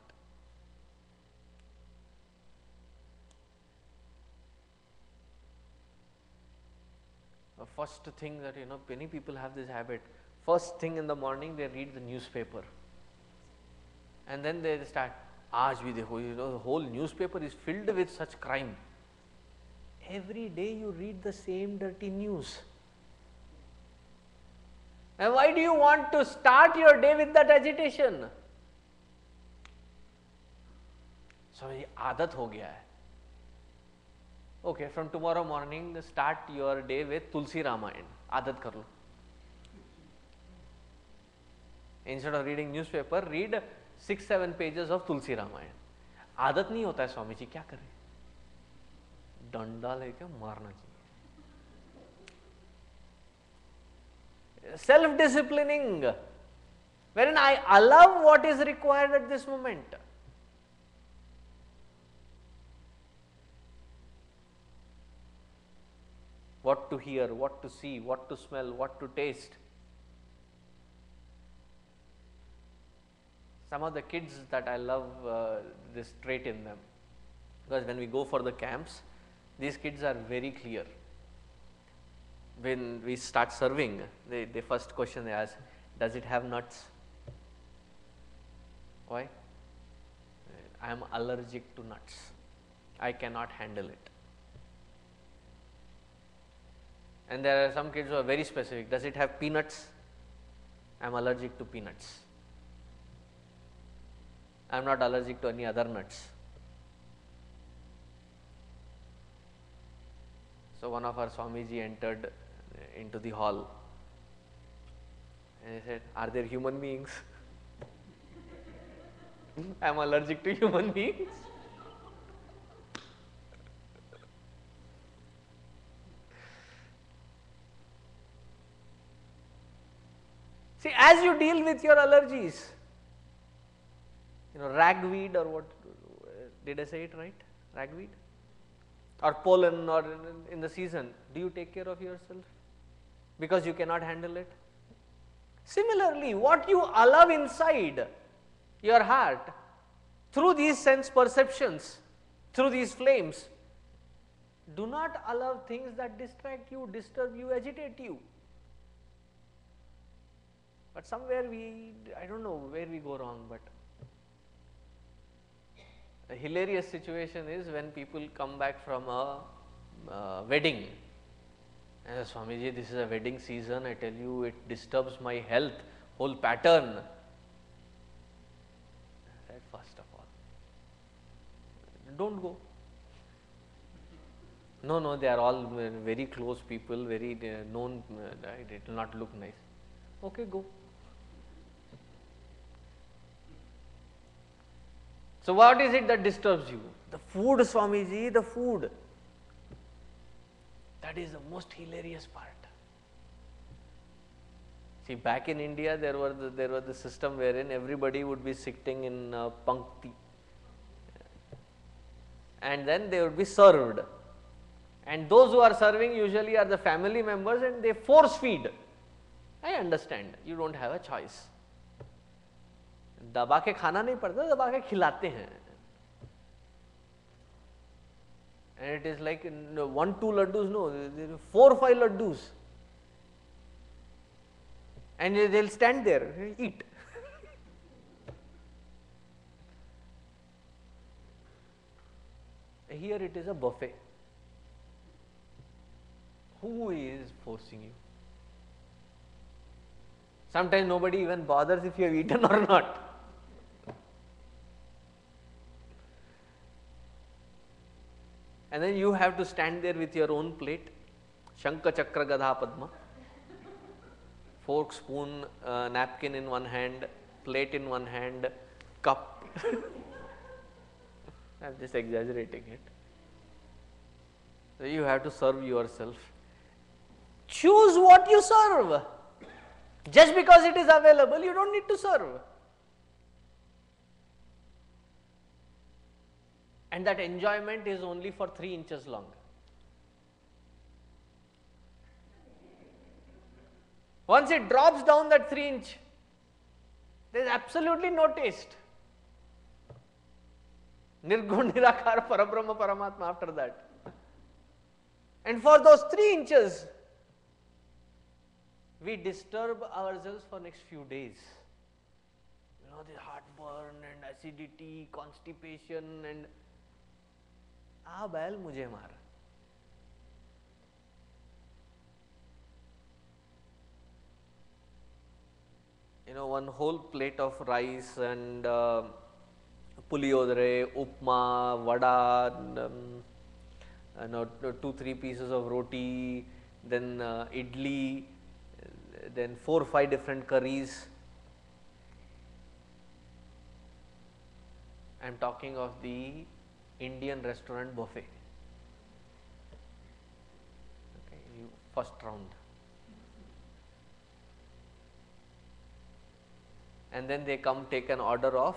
The first thing that many people have this habit, first thing in the morning they read the newspaper and then they start, aaj bhi dekho, the whole newspaper is filled with such crime. Every day you read the same dirty news. And why do you want to start your day with that agitation? So ये आदत हो गया है. Okay, from tomorrow morning start your day with Tulsi Ramayan. आदत कर लो. Instead of reading newspaper, read 6-7 pages of Tulsi Ramayan. आदत नहीं होता है स्वामी जी, क्या करें? डंडा लेके मारना चाहिए. Self disciplining, wherein I allow what is required at this moment. What to hear, what to see, what to smell, what to taste. Some of the kids that I love this trait in them, because when we go for the camps, these kids are very clear. When we start serving, the first question they ask, does it have nuts? Why? I am allergic to nuts. I cannot handle it. And there are some kids who are very specific. Does it have peanuts? I am allergic to peanuts. I am not allergic to any other nuts. So one of our Swamiji entered into the hall and he said, are there human beings? I am allergic to human beings. See, as you deal with your allergies, ragweed or what, did I say it right? Ragweed? Or pollen or in the season, do you take care of yourself because you cannot handle it? Similarly, what you allow inside your heart through these sense perceptions, through these flames, do not allow things that distract you, disturb you, agitate you. But somewhere I don't know where we go wrong, but a hilarious situation is when people come back from a wedding and Swamiji, this is a wedding season, I tell you it disturbs my health, whole pattern. I said, first of all, don't go. No, they are all very close people, very known, it will not look nice. Okay, go. So what is it that disturbs you? The food, Swamiji, the food. That is the most hilarious part. See, back in India, there was the system wherein everybody would be sitting in pankti, and then they would be served. And those who are serving usually are the family members, and they force feed. I understand, you don't have a choice. दबा के खाना नहीं पड़ता, दबा के खिलाते हैं. And it is like 1-2 laddus, no, 4-5 laddus. And they'll stand there, eat. Here it is a buffet. Who is forcing you? Sometimes nobody even bothers if you have eaten or not. And then you have to stand there with your own plate, Shankha Chakra Gadha Padma, fork, spoon, napkin in one hand, plate in one hand, cup. I am just exaggerating it. So you have to serve yourself. Choose what you serve. Just because it is available, you don't need to serve. And that enjoyment is only for 3 inches long. Once it drops down that 3 inch, there is absolutely no taste. Nirgun, Nirakar, Parabrahma, Paramatma after that. And for those 3 inches, we disturb ourselves for next few days. You know, the heartburn and acidity, constipation and बैल मुझे मार. You know, one whole plate of rice and puliyodare, upma, vada, 2-3 pieces of roti, then idli, then 4-5 different curries. I am talking of the Indian restaurant buffet. Okay, first round. And then they come take an order of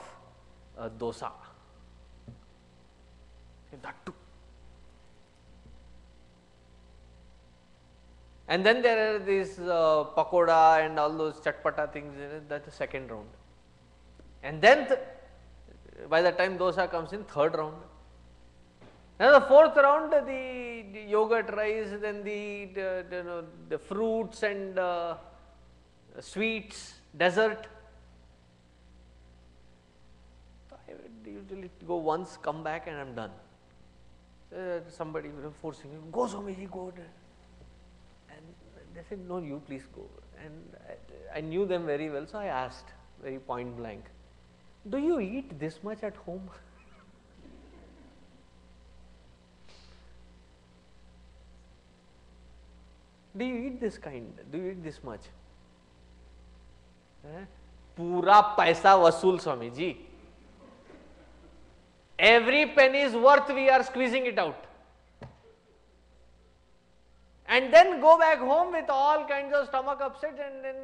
dosa. That too. And then there are these pakoda and all those chatpata things, that's the second round. And then by the time dosa comes in, third round. And the fourth round, the yogurt rice, then the fruits and sweets, dessert. I would usually go once, come back and I am done. Somebody forcing me, go Swamiji, go. And they said, no, you please go. And I knew them very well, so I asked very point blank, do you eat this much at home? Do you eat this kind? Do you eat this much? Pura paisa vasool, Swamiji. Every penny is worth, we are squeezing it out. And then go back home with all kinds of stomach upset, and then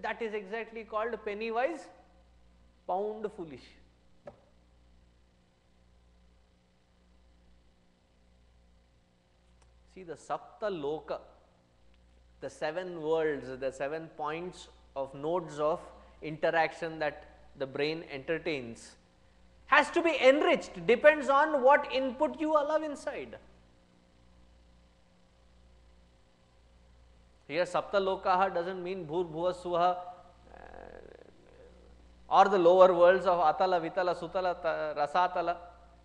that is exactly called penny wise, pound foolish. See, the Sapta Loka, the 7 worlds, the 7 points of nodes of interaction that the brain entertains, has to be enriched, depends on what input you allow inside. Here Sapta Lokaha doesn't mean Bhur Bhuva Suha or the lower worlds of Atala, Vitala, Sutala, Rasatala,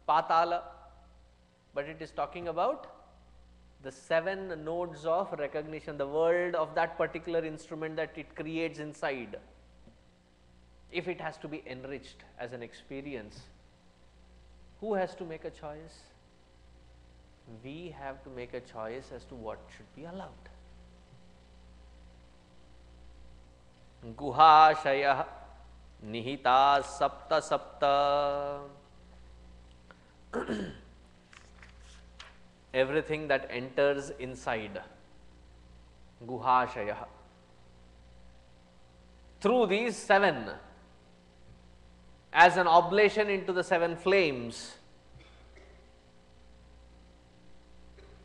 Patala, but it is talking about the 7 nodes of recognition, the world of that particular instrument that it creates inside. If it has to be enriched as an experience, who has to make a choice? We have to make a choice as to what should be allowed. Guhashaya Nihita Sapta Sapta. Everything that enters inside, Guhashaya. Through these 7, as an oblation into the 7 flames,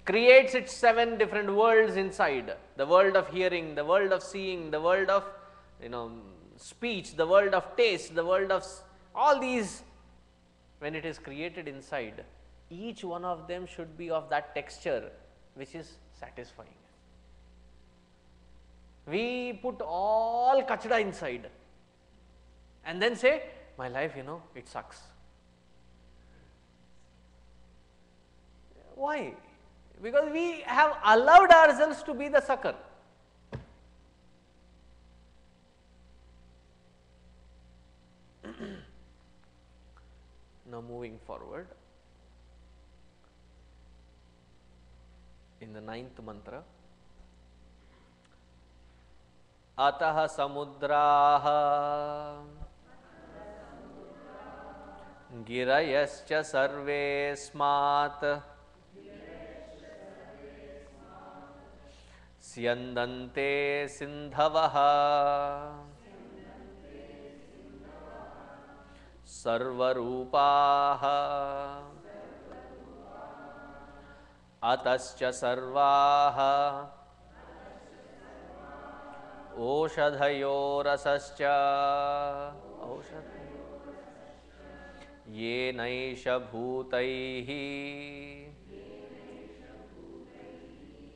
creates its 7 different worlds inside. The world of hearing, the world of seeing, the world of speech, the world of taste, the world of all these. When it is created inside, each one of them should be of that texture which is satisfying. We put all kachda inside and then say, my life, it sucks. Why? because we have allowed ourselves to be the sucker. Now moving forward, in the 9th mantra, Atah samudraha girayascha sarve smat syandante sindhavaha sarvarupaha atascha sarvaha ओषधयोरसश्च येनैष भूतैः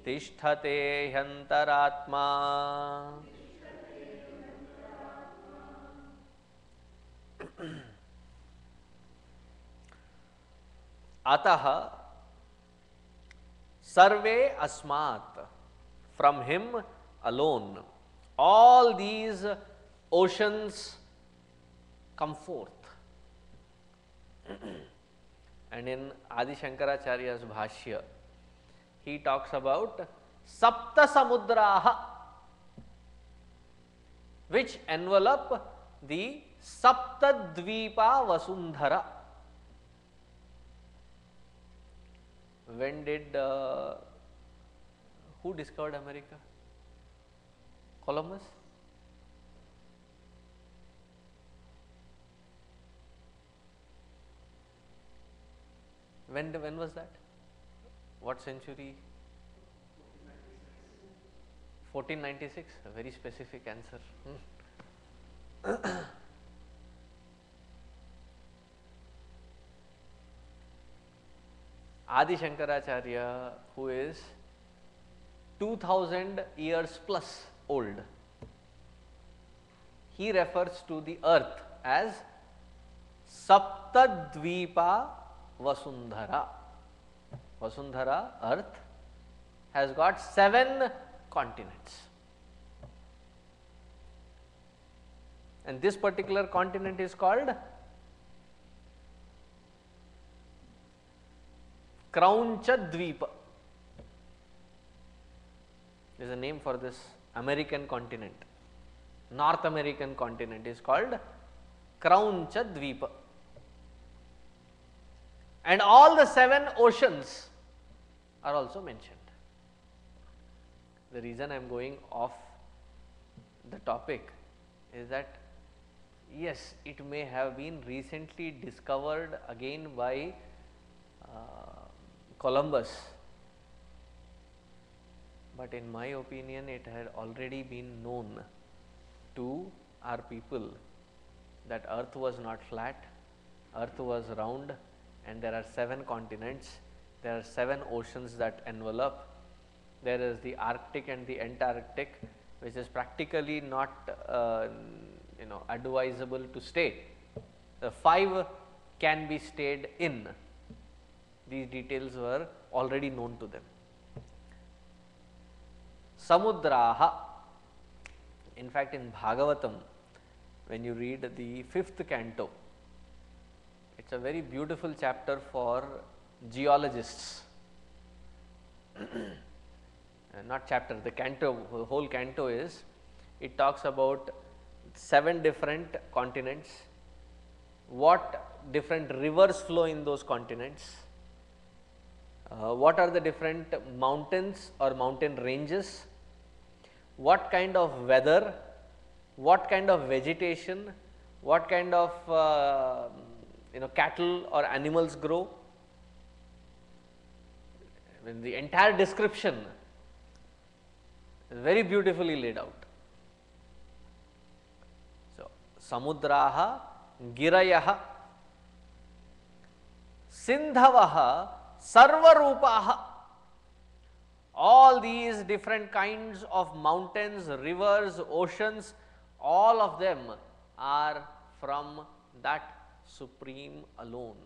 तिष्ठते ह्यन्तरात्मा अतः सर्वे अस्मात्, from him alone, all these oceans come forth. And in Adi Shankaracharya's Bhashya, he talks about Sapta Samudraha, which envelop the Sapta Dvipa Vasundhara. When did, who discovered America? Columbus? When was that? What century? 1496, a very specific answer. Adi Shankaracharya, who is 2000 years plus old, he refers to the earth as Saptadvipa Vasundhara. Vasundhara, earth, has got 7 continents. And this particular continent is called Krauncha Dvipa. There is a name for this American continent. North American continent is called Krauncha Dvipa. And all the 7 oceans are also mentioned. The reason I am going off the topic is that yes, it may have been recently discovered again by Columbus, but in my opinion it had already been known to our people that earth was not flat, earth was round, and there are 7 continents, there are 7 oceans that envelop. There is the Arctic and the Antarctic, which is practically not advisable to stay. The 5 can be stayed in. These details were already known to them. Samudraha, in fact in Bhagavatam, when you read the 5th canto, it is a very beautiful chapter for geologists. Not chapter, the canto, the whole canto is, it talks about 7 different continents, what different rivers flow in those continents, what are the different mountains or mountain ranges, what kind of weather, what kind of vegetation, what kind of cattle or animals grow. When the entire description is very beautifully laid out. So, Samudraha, Girayaha, Sindhavaha, Sarvarupaha, all these different kinds of mountains, rivers, oceans, all of them are from that Supreme alone.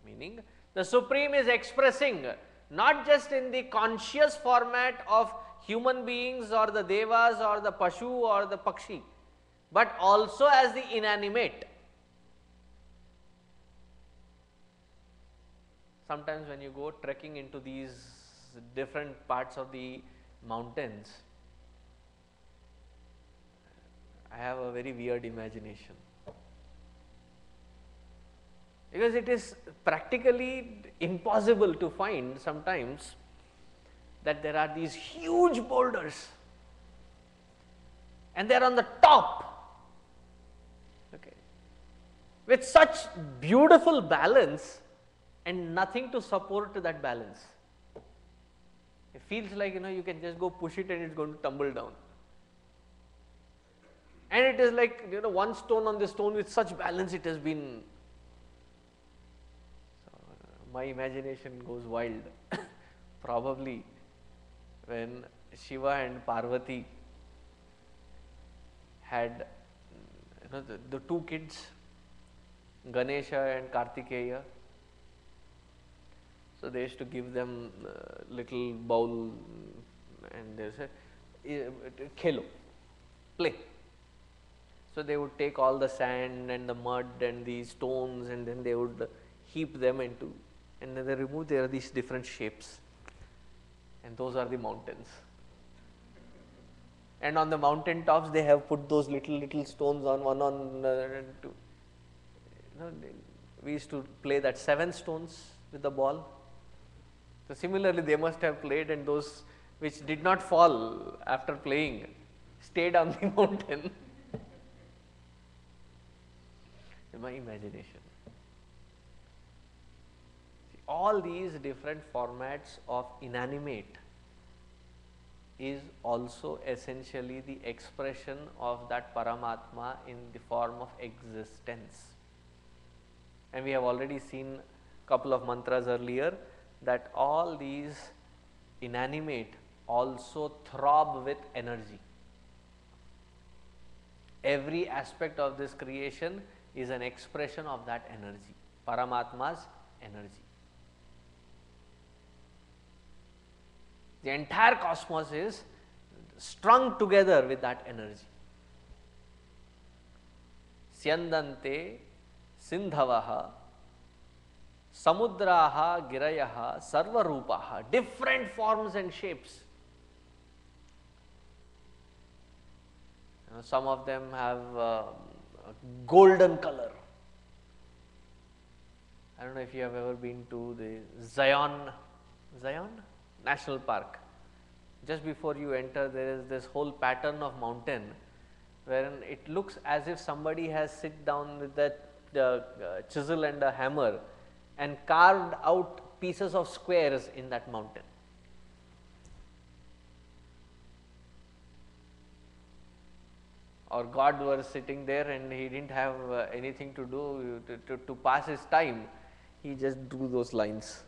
Meaning, the Supreme is expressing not just in the conscious format of human beings or the devas or the pashu or the pakshi, but also as the inanimate. Sometimes when you go trekking into these different parts of the mountains, I have a very weird imagination, because it is practically impossible to find sometimes that there are these huge boulders and they are on the top, okay, with such beautiful balance and nothing to support that balance. It feels like, you can just go push it and it's going to tumble down. And it is like, one stone on the stone with such balance it has been. So, my imagination goes wild. Probably when Shiva and Parvati had, the two kids, Ganesha and Kartikeya. So they used to give them a little bowl and they said, khelo, play. So they would take all the sand and the mud and the stones and then they would heap them into, and then they remove, there are these different shapes, and those are the mountains. And on the mountain tops they have put those little stones on one on two. We used to play that 7 stones with the ball. So similarly they must have played, and those which did not fall after playing stayed on the mountain. In my imagination. See, all these different formats of inanimate is also essentially the expression of that Paramatma in the form of existence. And we have already seen a couple of mantras earlier that all these inanimate also throb with energy. Every aspect of this creation is an expression of that energy, Paramatma's energy. The entire cosmos is strung together with that energy. Syandante sindhavaha samudraha girayaha sarvarupaha, different forms and shapes. Some of them have golden color. I don't know if you have ever been to the Zion National Park. Just before you enter, there is this whole pattern of mountain wherein it looks as if somebody has sit down with that chisel and a hammer and carved out pieces of squares in that mountain. Or God was sitting there and he didn't have anything to do to pass his time, he just drew those lines.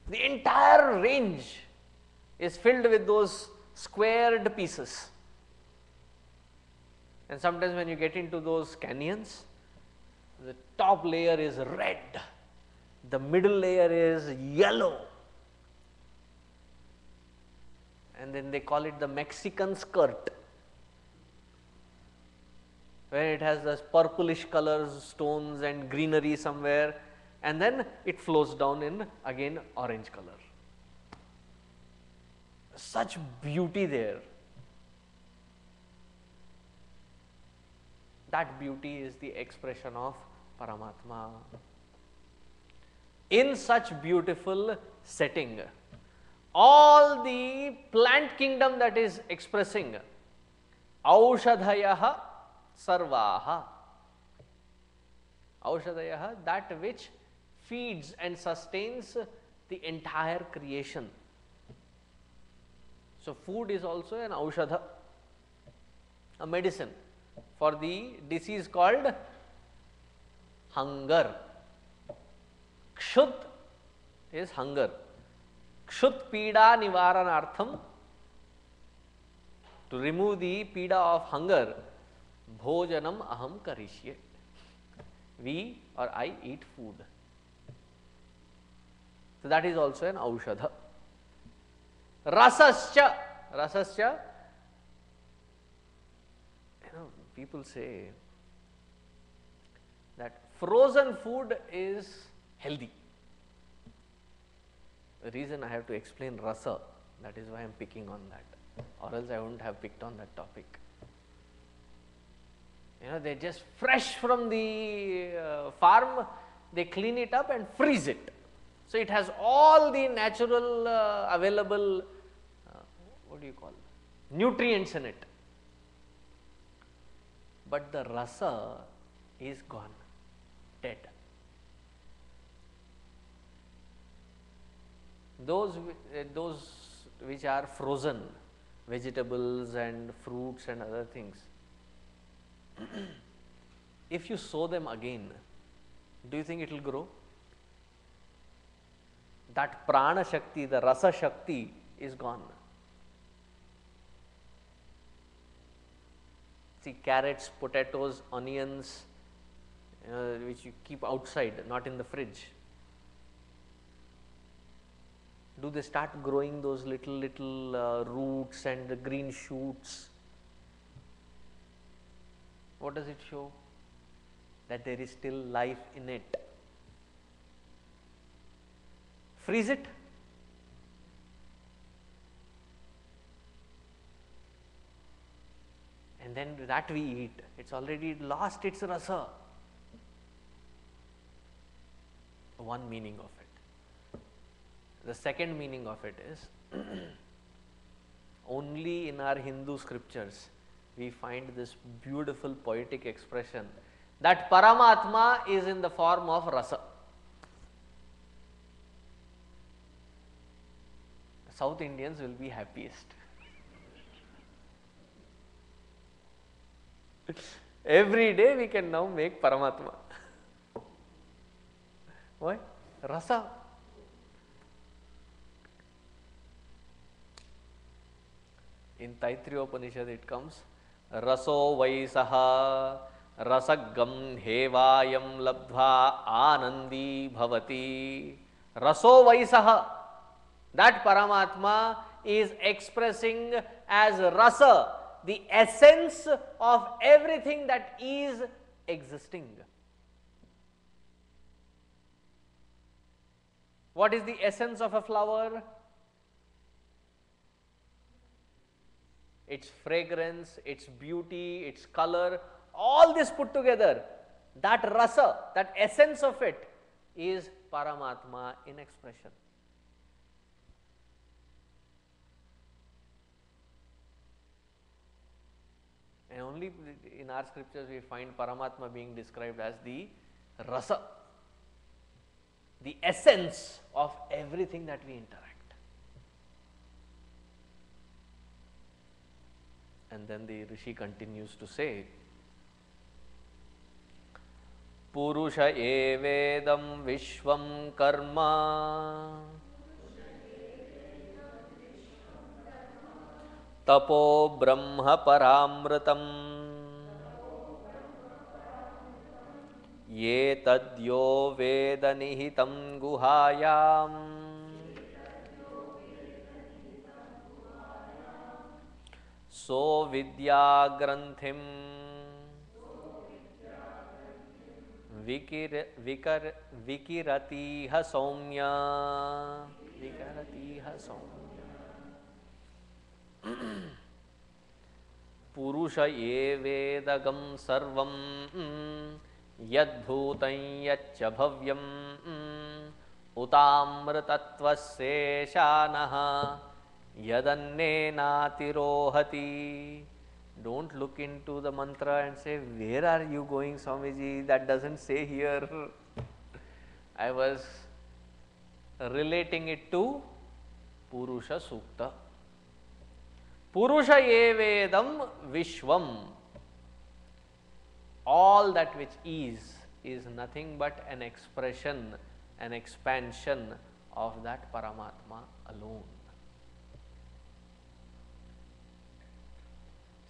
The entire range is filled with those squared pieces. And sometimes when you get into those canyons, the top layer is red, the middle layer is yellow, and then they call it the Mexican skirt, where it has this purplish colors, stones and greenery somewhere, and then it flows down in again orange color. Such beauty there. That beauty is the expression of Paramatma. In such beautiful setting, all the plant kingdom that is expressing Aushadhayaha Sarvaha. Aushadayaha, that which feeds and sustains the entire creation. So food is also an aushadha, a medicine for the disease called hunger. Kshut is hunger. Kshut pida nivaranartham, to remove the pida of hunger, bhojanam aham karishye. We or I eat food. So that is also an aushadha. Rasascha, rasascha, people say that frozen food is healthy. The reason I have to explain rasa, that is why I am picking on that, or else I wouldn't have picked on that topic. They just fresh from the farm, they clean it up and freeze it. So it has all the natural available, what do you call, nutrients in it. But the rasa is gone, dead. Those which are frozen, vegetables and fruits and other things, if you sow them again, do you think it will grow? That prana shakti, the rasa shakti is gone. See, carrots, potatoes, onions, which you keep outside, not in the fridge. Do they start growing those little roots and the green shoots? What does it show? That there is still life in it. Freeze it. And then that we eat. It's already lost its rasa. One meaning of it. The second meaning of it is only in our Hindu scriptures we find this beautiful poetic expression that Paramatma is in the form of rasa. South Indians will be happiest. Every day we can now make Paramatma. Why? Rasa. In Taittiriya Upanishad it comes, Raso Vaisaha Rasagam Hevayam Labdha Anandi Bhavati. Raso Vaisaha. That Paramatma is expressing as rasa, the essence of everything that is existing. What is the essence of a flower? Its fragrance, its beauty, its color, all this put together, that rasa, that essence of it is Paramatma in expression. And only in our scriptures we find Paramatma being described as the rasa, the essence of everything that we interact. And then the Rishi continues to say, Purusha evedam vishvam karma tapo brahma paramritam ye tadyo veda nihitam guhayam so vidya granthim vikirati ha saumya. Vikirati ha saumya. Purusha evedagam sarvam yadbhutam yaccha bhavyam utamritatvasya shanaha yadannenatirohati. Don't look into the mantra and say, where are you going, Swamiji? That doesn't say here. I was relating it to Purusha Sukta. Purusha evedam vishvam. All that which is nothing but an expression, an expansion of that Paramatma alone.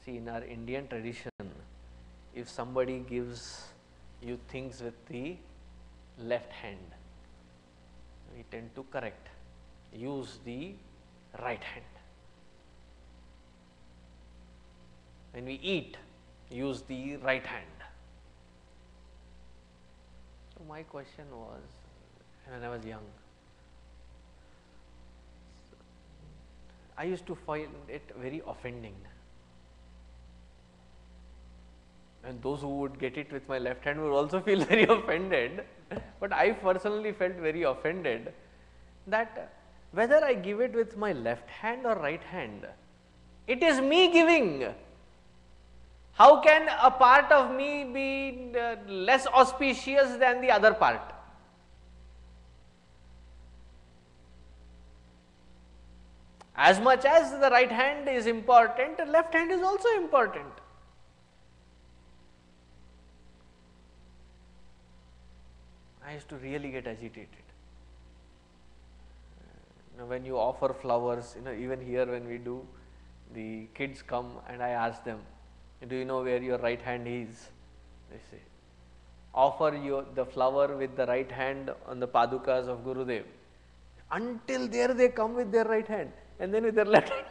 See, in our Indian tradition, if somebody gives you things with the left hand, we tend to correct, use the right hand. When we eat, use the right hand. So my question was, when I was young, I used to find it very offending. And those who would get it with my left hand would also feel very offended. But I personally felt very offended that whether I give it with my left hand or right hand, it is me giving. How can a part of me be less auspicious than the other part? As much as the right hand is important, the left hand is also important. I used to really get agitated. When you offer flowers, even here when we do, the kids come and I ask them, do you know where your right hand is? They say, offer the flower with the right hand on the padukas of Gurudev. Until there they come with their right hand and then with their left hand.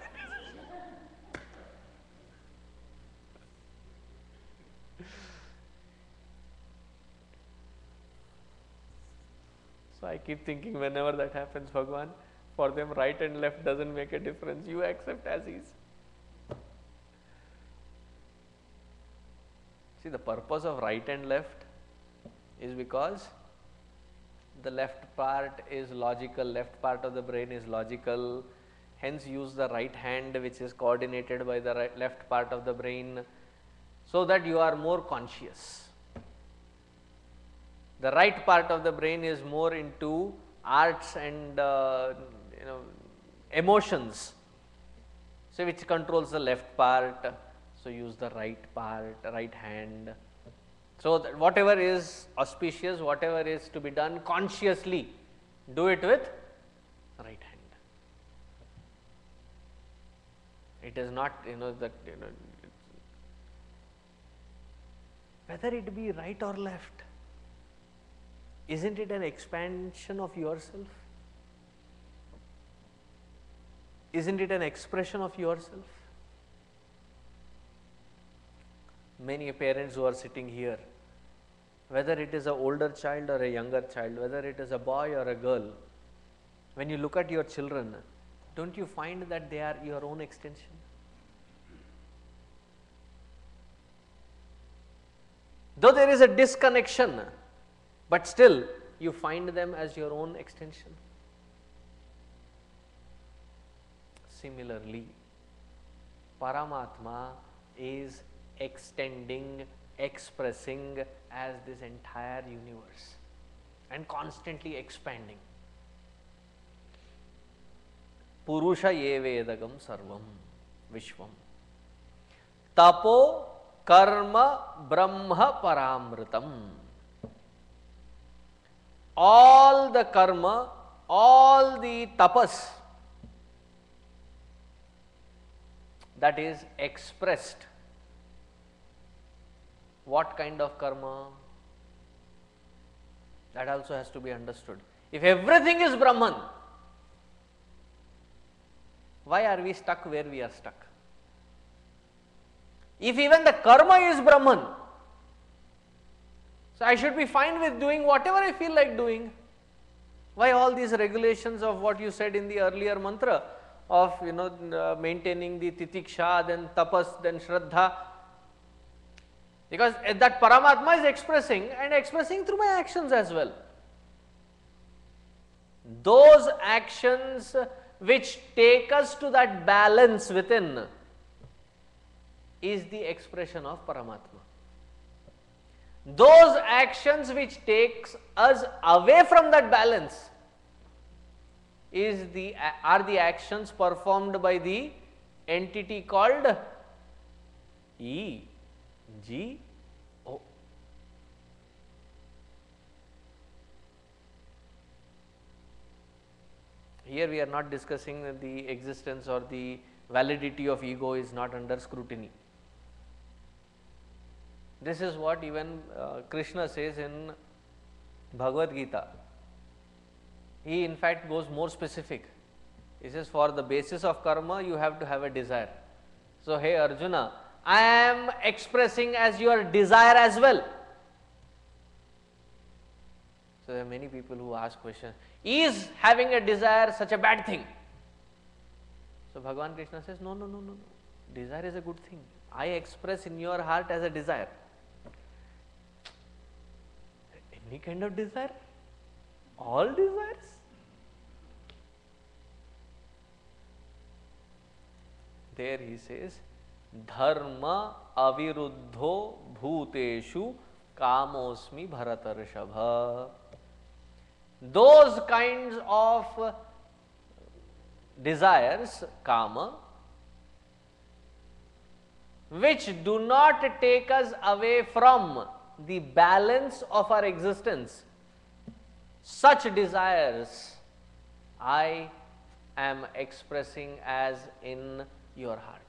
So I keep thinking, whenever that happens, Bhagwan, for them right and left doesn't make a difference. You accept as is. See, the purpose of right and left is because the left part is logical, left part of the brain is logical. Hence, use the right hand, which is coordinated by the left part of the brain, so that you are more conscious. The right part of the brain is more into arts and emotions, so which controls the left part. So use the right part, right hand. So that whatever is auspicious, whatever is to be done consciously, do it with right hand. It is not whether it be right or left. Isn't it an expansion of yourself? Isn't it an expression of yourself? Many parents who are sitting here, whether it is an older child or a younger child, whether it is a boy or a girl, when you look at your children, don't you find that they are your own extension? Though there is a disconnection, but still you find them as your own extension. Similarly, Paramatma is extending, expressing as this entire universe and constantly expanding. Purusha ye vedagam sarvam vishvam tapo karma brahma paramritam. All the karma, all the tapas that is expressed. What kind of karma? That also has to be understood. If everything is Brahman, why are we stuck where we are stuck? If even the karma is Brahman, so I should be fine with doing whatever I feel like doing. Why all these regulations of what you said in the earlier mantra of maintaining the titiksha, then tapas, then shraddha? Because that Paramatma is expressing and expressing through my actions as well. Those actions which take us to that balance within is the expression of Paramatma. Those actions which takes us away from that balance are the actions performed by the entity called ego. Here we are not discussing the existence or the validity of ego is not under scrutiny. This is what even Krishna says in Bhagavad Gita. He in fact goes more specific. He says, for the basis of karma, you have to have a desire. So, hey Arjuna, I am expressing as your desire as well. So, there are many people who ask questions, is having a desire such a bad thing? So, Bhagavan Krishna says, no, no, no, no, no. Desire is a good thing. I express in your heart as a desire. Any kind of desire? All desires? There he says, dharma aviruddho bhuteshu kamosmi bharatarshabha. Those kinds of desires, kama, which do not take us away from the balance of our existence, such desires I am expressing as in your heart.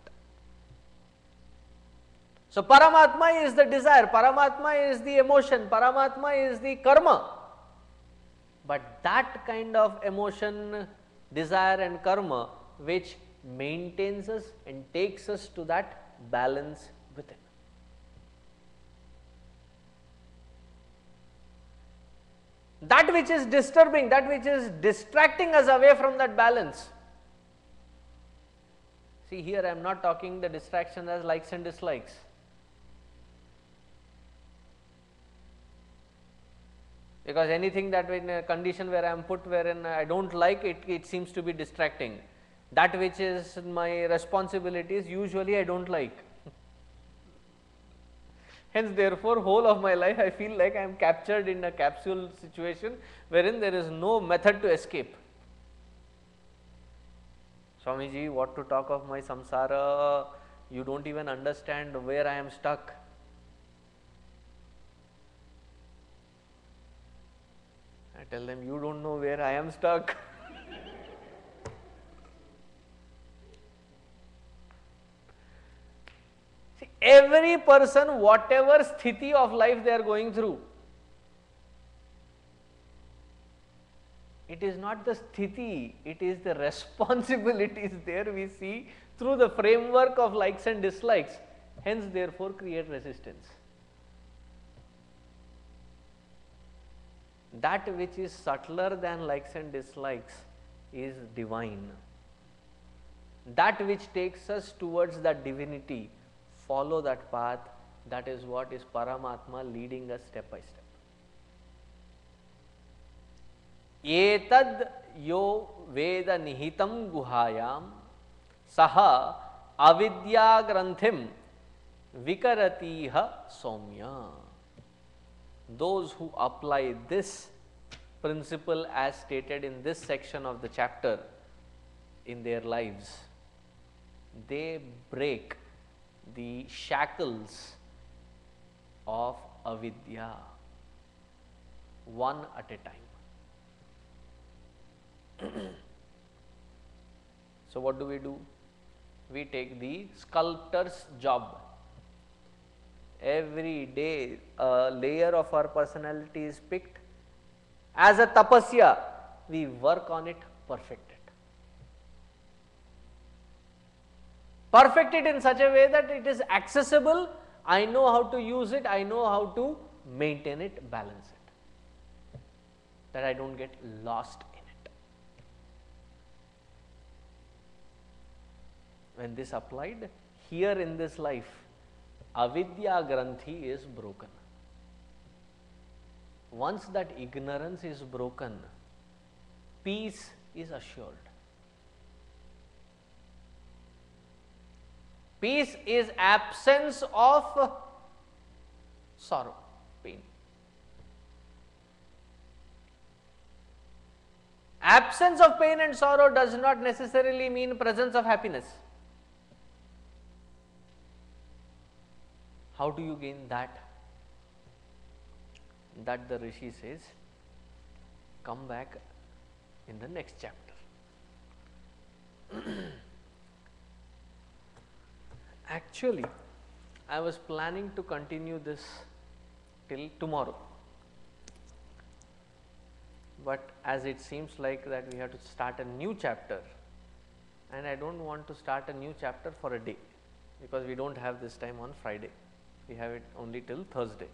So, Paramatma is the desire, Paramatma is the emotion, Paramatma is the karma. But that kind of emotion, desire and karma which maintains us and takes us to that balance within. That which is disturbing, that which is distracting us away from that balance. See, here I am not talking the distractions as likes and dislikes. Because anything that in a condition where I am put wherein I do not like it, it seems to be distracting. That which is my responsibilities, usually I do not like. Hence, therefore, whole of my life I feel like I am captured in a capsule situation wherein there is no method to escape. Swamiji, what to talk of my samsara? You do not even understand where I am stuck. I tell them, you do not know where I am stuck. See, every person, whatever sthiti of life they are going through, it is not the sthiti, it is the responsibilities there we see through the framework of likes and dislikes, hence therefore create resistance. That which is subtler than likes and dislikes is divine. That which takes us towards that divinity, follow that path, that is what is Paramatma leading us step by step. Etad yo veda nihitam guhayam saha avidya granthim vikaratiha soumya. Those who apply this principle as stated in this section of the chapter in their lives, they break the shackles of avidya one at a time. So, what do? We take the sculptor's job. Every day a layer of our personality is picked. As a tapasya, we work on it, perfect it. Perfect it in such a way that it is accessible, I know how to use it, I know how to maintain it, balance it, that I do not get lost in it. When this applied here in this life, avidya granthi is broken. Once that ignorance is broken, peace is assured. Peace is absence of sorrow, pain. Absence of pain and sorrow does not necessarily mean presence of happiness. How do you gain that? That the Rishi says, come back in the next chapter. Actually, I was planning to continue this till tomorrow, but as it seems like that we have to start a new chapter, and I don't want to start a new chapter for a day, because we don't have this time on Friday, we have it only till Thursday.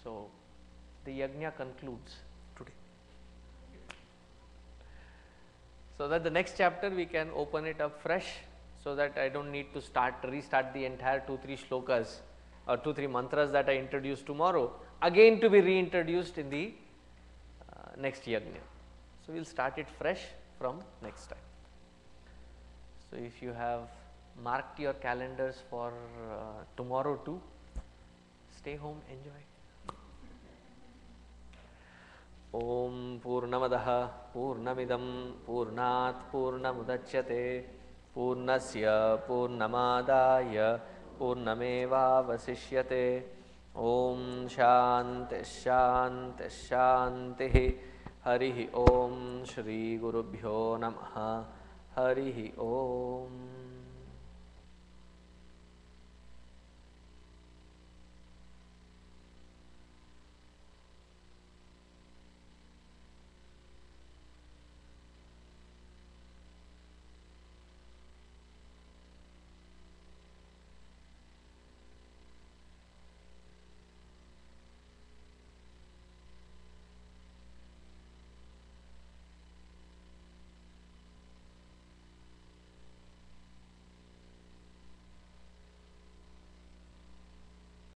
So the yajna concludes today, so that the next chapter we can open it up fresh, so that I don't need to restart the entire 2-3 shlokas or 2-3 mantras that I introduce tomorrow again to be reintroduced in the next yajna. So we will start it fresh from next time. So if you have marked your calendars for tomorrow too, stay home, enjoy. Om Purnamadaha Purnamidam Purnat Purnamudachyate Purnasya Purnamadaya Purnameva Vasishyate. Om Shanti Shanti Shanti. Harihi Om. Shri Gurubhyo Namaha. Harihi Om.